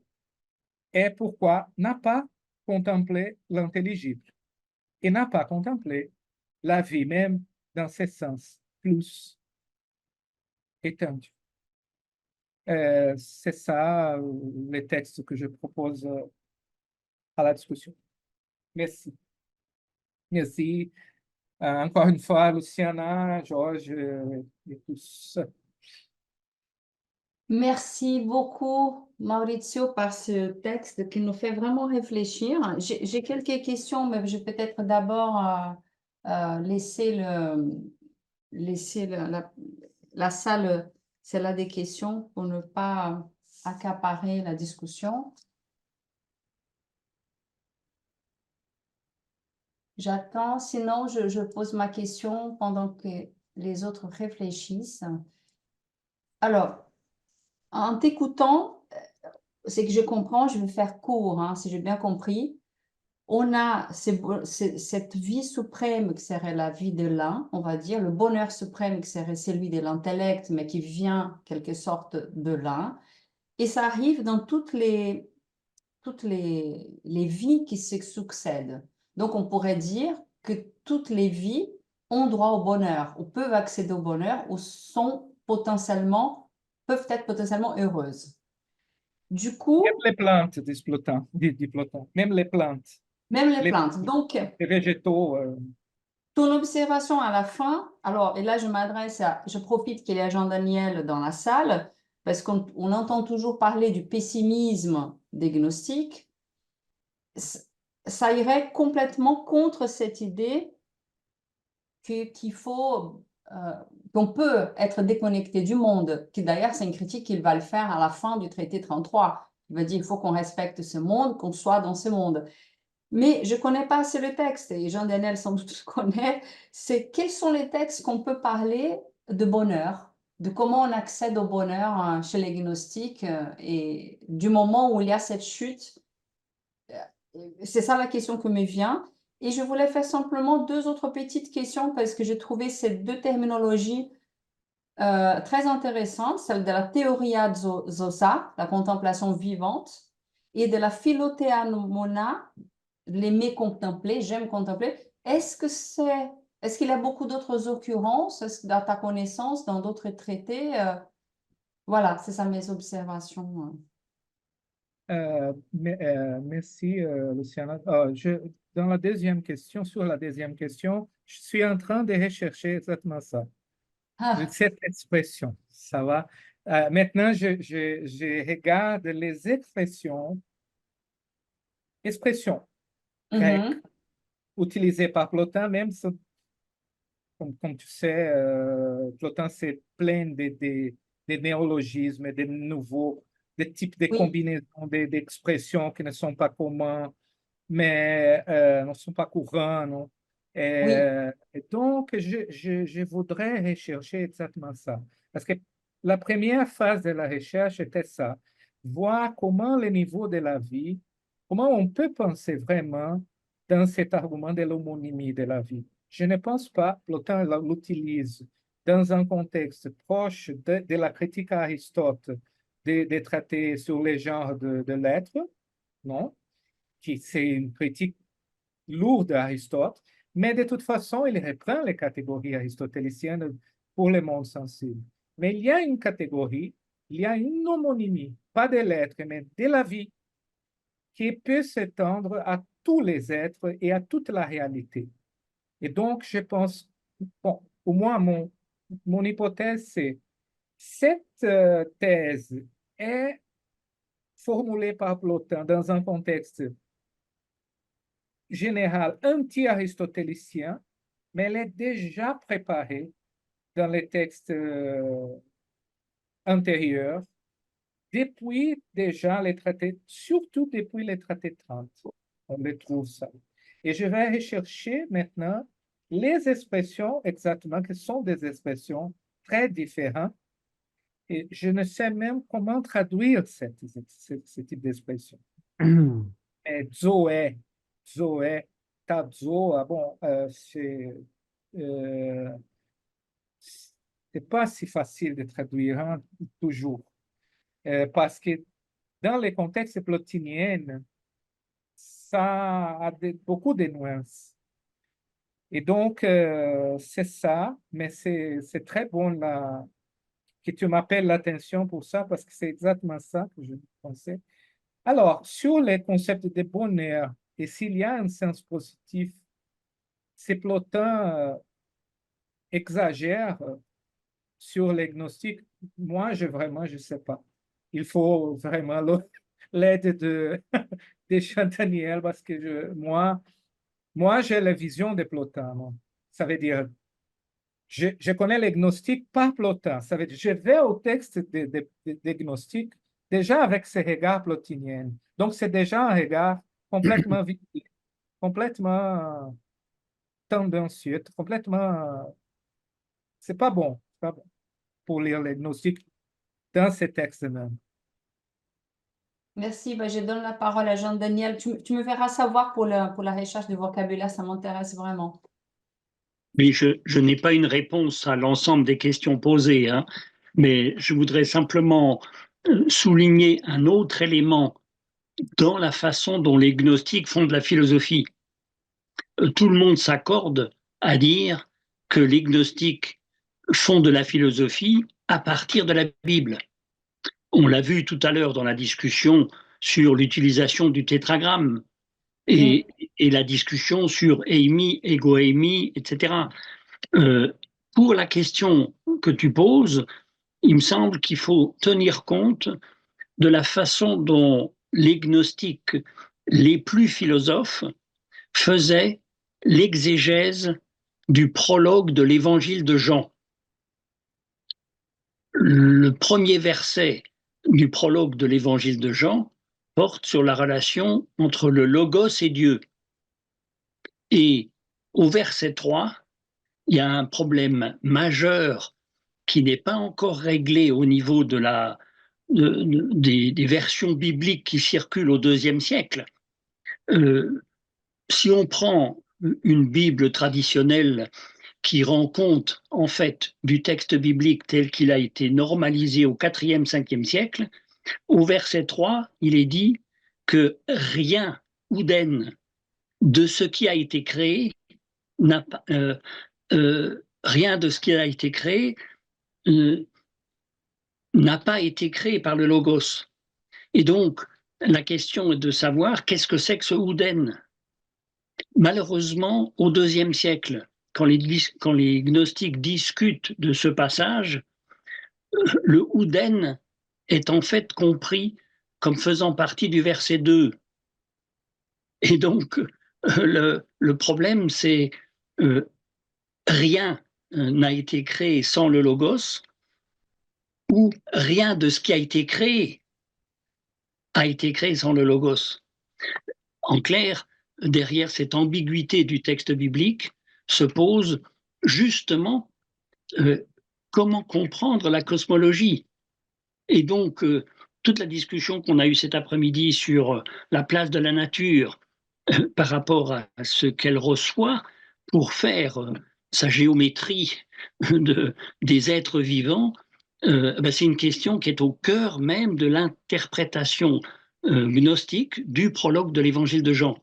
et pourquoi n'a pas contemplé l'intelligible et n'a pas contemplé la vie même dans ses sens plus étendus. C'est ça le texte que je propose à la discussion. Merci. Merci. Encore une fois, Luciana, Georges et tous. Merci beaucoup, Maurizio, par ce texte qui nous fait vraiment réfléchir. J'ai quelques questions, mais je vais peut-être d'abord laisser la salle, celle-là des questions pour ne pas accaparer la discussion. J'attends, sinon je pose ma question pendant que les autres réfléchissent. Alors, en t'écoutant, c'est que je comprends, je vais faire court, hein, si j'ai bien compris. On a cette vie suprême qui serait la vie de l'un, on va dire, le bonheur suprême qui serait celui de l'intellect, mais qui vient, quelque sorte, de l'un. Et ça arrive dans toutes les vies qui se succèdent. Donc, on pourrait dire que toutes les vies ont droit au bonheur, ou peuvent accéder au bonheur, ou peuvent être potentiellement heureuses. Du coup, Même les plantes, dit Plotin, même les plantes. Même les les, plantes. Donc, les végétaux. ton observation à la fin, alors, et là, je profite qu'il y ait Jean-Daniel dans la salle, parce qu'on entend toujours parler du pessimisme des gnostiques. Ça irait complètement contre cette idée qu'il faut, qu'on peut être déconnecté du monde, qui d'ailleurs, c'est une critique qu'il va le faire à la fin du traité 33. Il va dire, il faut qu'on respecte ce monde, qu'on soit dans ce monde. Mais je ne connais pas assez le texte, et Jean-Daniel sans doute le connaît, c'est quels sont les textes qu'on peut parler de bonheur, de comment on accède au bonheur chez les gnostiques, et du moment où il y a cette chute, c'est ça la question qui me vient. Et je voulais faire simplement deux autres petites questions parce que j'ai trouvé ces deux terminologies très intéressantes, celle de la Theoria zosa, la contemplation vivante, et de la Philotheamona, l'aimer contempler, j'aime contempler. Est-ce qu'il y a beaucoup d'autres occurrences dans ta connaissance, dans d'autres traités? Voilà, c'est ça mes observations. Merci, Luciana. Dans la deuxième question, sur la deuxième question, je suis en train de rechercher exactement ça, Ah, cette expression. Ça va. Maintenant, je regarde les expressions grecques mhm. utilisées par Plotin, même si, comme tu sais, Plotin c'est plein de néologismes, de nouveaux, des types de Oui, combinaisons d'expressions qui ne sont pas communs, mais ne sont pas courants. Non? oui, Et donc, je voudrais rechercher exactement ça. Parce que la première phase de la recherche était ça, voir comment le niveau de la vie, comment on peut penser vraiment dans cet argument de l'homonymie de la vie. Je ne pense pas, Plotin l'utilise dans un contexte proche de la critique à Aristote des traités sur les genres de l'être, non? Qui c'est une critique lourde d'Aristote, mais de toute façon, il reprend les catégories aristotéliciennes pour le monde sensible. Mais il y a une catégorie, il y a une homonymie, pas de l'être, mais de la vie, qui peut s'étendre à tous les êtres et à toute la réalité. Et donc, je pense, bon, au moins mon hypothèse, c'est cette thèse est formulée par Plotin dans un contexte général anti-aristotélicien, mais elle est déjà préparée dans les textes antérieurs, depuis déjà les traités, surtout depuis les traités 30. On les trouve ça. Et je vais rechercher maintenant les expressions exactement, qui sont des expressions très différentes. Et je ne sais même comment traduire ce type d'expression. Zoé, Zoé, Tazo, bon, euh, c'est pas si facile de traduire hein, toujours, parce que dans les contextes plotiniens, ça a beaucoup de nuances. Et donc, c'est ça, mais c'est très bon là, que tu m'appelles l'attention pour ça, parce que c'est exactement ça que je pensais. Alors, sur les concepts de bonheur, et s'il y a un sens positif, ces Plotin exagère sur les gnostiques. Moi, je sais pas. Il faut vraiment l'aide de Chantaniel parce que moi j'ai la vision de Plotin. Non? Ça veut dire, je connais les gnostiques par Plotin. Ça veut dire, je vais au texte des gnostiques déjà avec ce regard plotinien. Donc, c'est déjà un regard complètement vide, complètement tendancieux, complètement. C'est pas bon. C'est pas bon pour lire les gnostiques dans ces textes même. merci. Ben, je donne la parole à Jean-Daniel. Tu me verras savoir pour la recherche du vocabulaire, ça m'intéresse vraiment. Mais je n'ai pas une réponse à l'ensemble des questions posées, hein, mais je voudrais simplement souligner un autre élément dans la façon dont les gnostiques font de la philosophie. Tout le monde s'accorde à dire que les gnostiques font de la philosophie à partir de la Bible. On l'a vu tout à l'heure dans la discussion sur l'utilisation du tétragramme. et, et la discussion sur eimi, ego eimi, etc. Pour la question que tu poses, il me semble qu'il faut tenir compte de la façon dont les gnostiques les plus philosophes faisaient l'exégèse du prologue de l'évangile de Jean. Le premier verset du prologue de l'évangile de Jean porte sur la relation entre le Logos et Dieu. Et au verset 3, il y a un problème majeur qui n'est pas encore réglé au niveau des versions bibliques qui circulent au IIe siècle. Si on prend une Bible traditionnelle qui rend compte en fait du texte biblique tel qu'il a été normalisé au IVe, Ve siècle, au verset 3, il est dit que rien, ouden, de ce qui a été créé n'a pas, rien de ce qui a été créé n'a pas été créé par le Logos. Et donc, la question est de savoir qu'est-ce que c'est que ce ouden. Malheureusement, au IIe siècle, quand les gnostiques discutent de ce passage, le ouden est en fait compris comme faisant partie du verset 2. Et donc, le problème, c'est rien n'a été créé sans le Logos, ou rien de ce qui a été créé sans le Logos. En clair, derrière cette ambiguïté du texte biblique se pose justement comment comprendre la cosmologie. Et donc, toute la discussion qu'on a eue cet après-midi sur la place de la nature par rapport à ce qu'elle reçoit pour faire sa géométrie des êtres vivants, c'est une question qui est au cœur même de l'interprétation gnostique du prologue de l'évangile de Jean.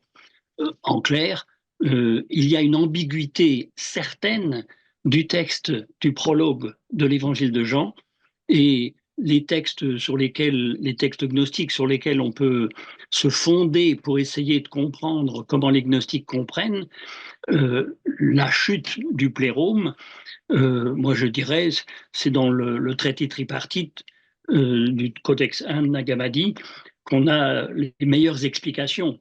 En clair, il y a une ambiguïté certaine du texte du prologue de l'évangile de Jean, et les textes gnostiques sur lesquels on peut se fonder pour essayer de comprendre comment les gnostiques comprennent la chute du plérome. Moi je dirais, c'est dans le traité tripartite du Codex Nag Hammadi qu'on a les meilleures explications.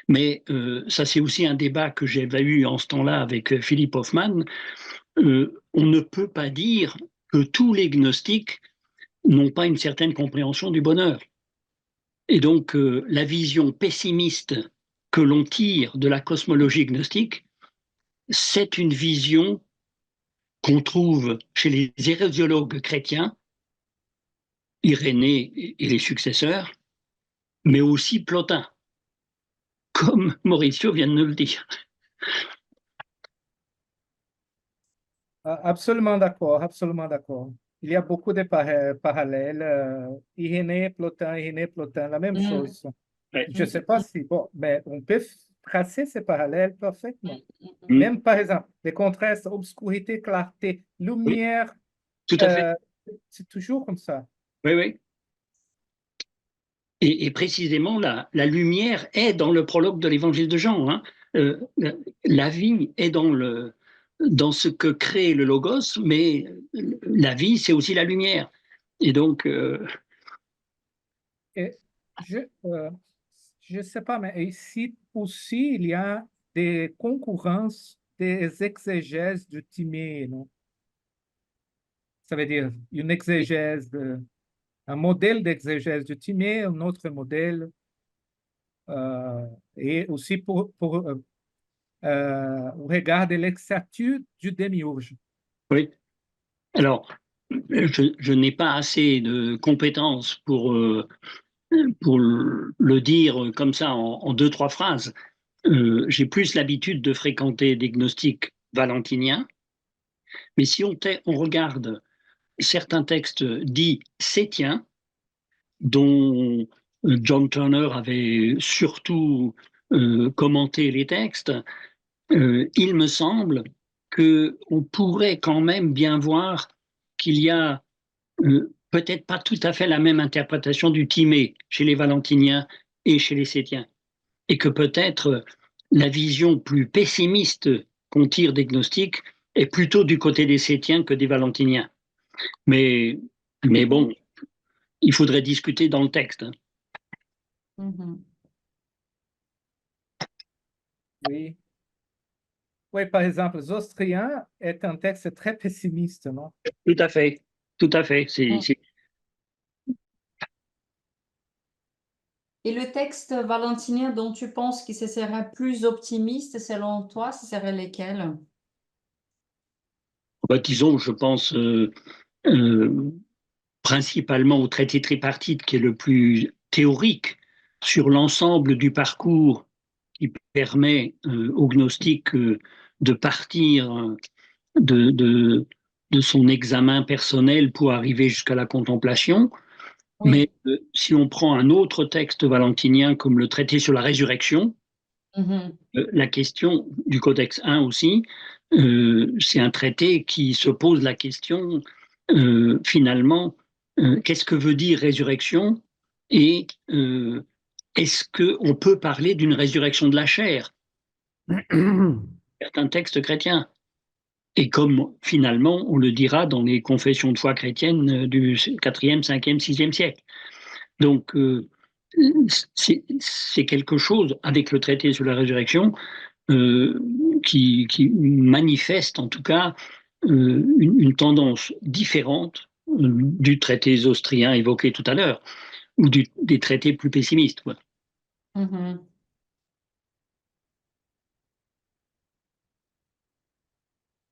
Mais ça, c'est aussi un débat que j'avais eu en ce temps-là avec Philippe Hoffman. On ne peut pas dire que tous les gnostiques n'ont pas une certaine compréhension du bonheur. Et donc, la vision pessimiste que l'on tire de la cosmologie gnostique, c'est une vision qu'on trouve chez les hérésiologues chrétiens, Irénée et les successeurs, mais aussi Plotin, comme Mauricio vient de nous le dire. Absolument d'accord, absolument d'accord. Il y a beaucoup de parallèles. Irénée, Plotin, la même chose. Ouais. Je ne sais pas si, bon, mais on peut tracer ces parallèles parfaitement. Même, par exemple, les contrastes, obscurité, clarté, lumière, tout à fait. C'est toujours comme ça. Oui, oui. Et précisément, la lumière est dans le prologue de l'évangile de Jean. Hein. La vie est dans ce que crée le Logos, mais la vie, c'est aussi la lumière. Et donc... Et je ne sais pas, mais ici aussi, il y a des concurrences des exégèses de Timée, non? Ça veut dire une exégèse, un modèle d'exégèse de Timée, un autre modèle, et aussi pour au regard de l'exactitude du démiurge. Oui. Alors, je n'ai pas assez de compétences pour le dire comme ça en deux, trois phrases. J'ai plus l'habitude de fréquenter des gnostiques valentiniens, mais si on regarde certains textes dits sétiens, dont John Turner avait surtout commenté les textes, il me semble qu'on pourrait quand même bien voir qu'il y a peut-être pas tout à fait la même interprétation du Timée chez les valentiniens et chez les sétiens. et que peut-être la vision plus pessimiste qu'on tire des gnostiques est plutôt du côté des Sétiens que des Valentiniens. Mais bon, il faudrait discuter dans le texte. Oui. Oui, par exemple, les Austriens est un texte très pessimiste, non? Tout à fait, tout à fait. Et le texte valentinien dont tu penses que ce serait plus optimiste, selon toi, ce serait lesquels? Disons, je pense principalement au traité tripartite qui est le plus théorique sur l'ensemble du parcours qui permet aux gnostiques de partir de son examen personnel pour arriver jusqu'à la contemplation. Oui. Mais si on prend un autre texte valentinien comme le traité sur la résurrection, la question du Codex 1 aussi, c'est un traité qui se pose la question finalement, qu'est-ce que veut dire résurrection et est-ce qu'on peut parler d'une résurrection de la chair? Certains textes chrétiens. Et comme finalement on le dira dans les confessions de foi chrétiennes du 4e, 5e, 6e siècle. Donc c'est quelque chose avec le traité sur la résurrection qui manifeste en tout cas une tendance différente du traité austrien évoqué tout à l'heure ou des traités plus pessimistes. Quoi.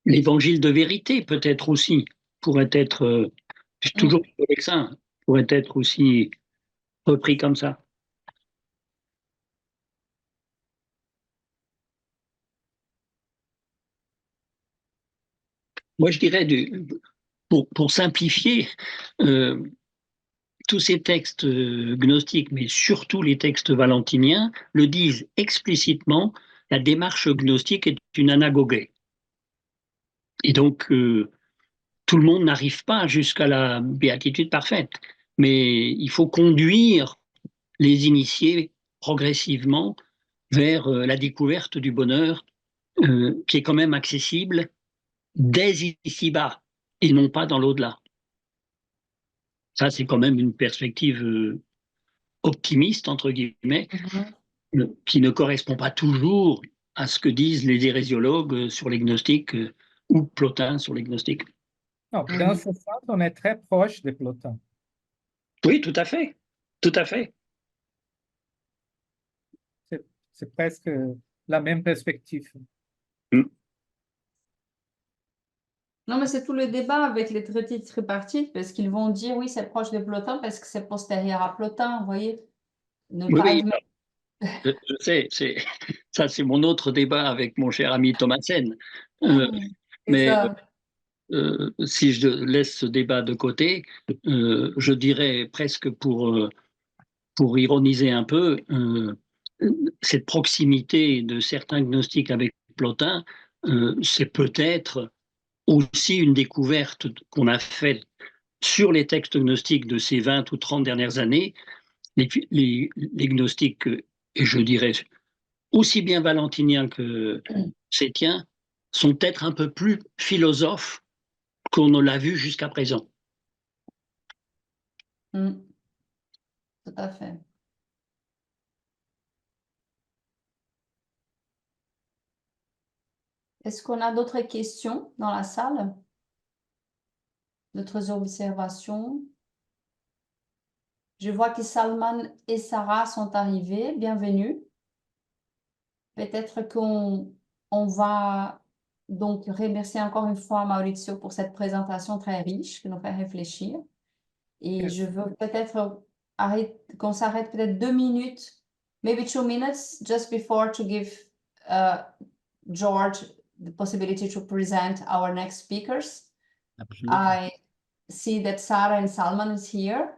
L'évangile de vérité peut-être aussi pourrait être toujours avec ça, pourrait être aussi repris comme ça. Moi, je dirais, pour simplifier, tous ces textes gnostiques, mais surtout les textes valentiniens, le disent explicitement, la démarche gnostique est une anagoguée. Et donc, tout le monde n'arrive pas jusqu'à la béatitude parfaite, mais il faut conduire les initiés progressivement vers la découverte du bonheur qui est quand même accessible dès ici-bas et non pas dans l'au-delà. Ça, c'est quand même une perspective optimiste, entre guillemets, qui ne correspond pas toujours à ce que disent les hérésiologues sur les gnostiques ou Plotin sur les gnostiques. Non, dans ce sens, on est très proche de Plotin. Oui, tout à fait. Tout à fait. C'est presque la même perspective. Non, mais c'est tout le débat avec les traités tripartites, parce qu'ils vont dire, oui, c'est proche de Plotin, parce que c'est postérieur à Plotin, vous voyez. Oui, je sais, ça c'est mon autre débat avec mon cher ami Thomasen. Mais si je laisse ce débat de côté, je dirais presque pour ironiser un peu, cette proximité de certains gnostiques avec Plotin, c'est peut-être aussi une découverte qu'on a faite sur les textes gnostiques de ces 20 ou 30 dernières années. Les gnostiques, et je dirais aussi bien valentiniens que sétiens, sont peut-être un peu plus philosophes qu'on ne l'a vu jusqu'à présent. Tout à fait. Est-ce qu'on a d'autres questions dans la salle? D'autres observations? Je vois que Salman et Sarah sont arrivés. Bienvenue. Peut-être qu'on va donc remercier encore une fois Maurizio pour cette présentation très riche qui nous fait réfléchir. Et je veux peut-être qu'on s'arrête peut-être 2 minutes, maybe 2 minutes, just before to give George the possibility to present our next speakers. Absolutely. I see that Sarah and Salman is here,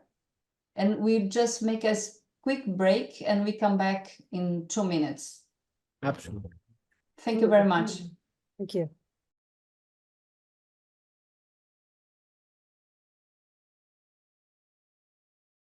and we just make a quick break and we come back in 2 minutes. Absolutely. Thank you very much. Thank you.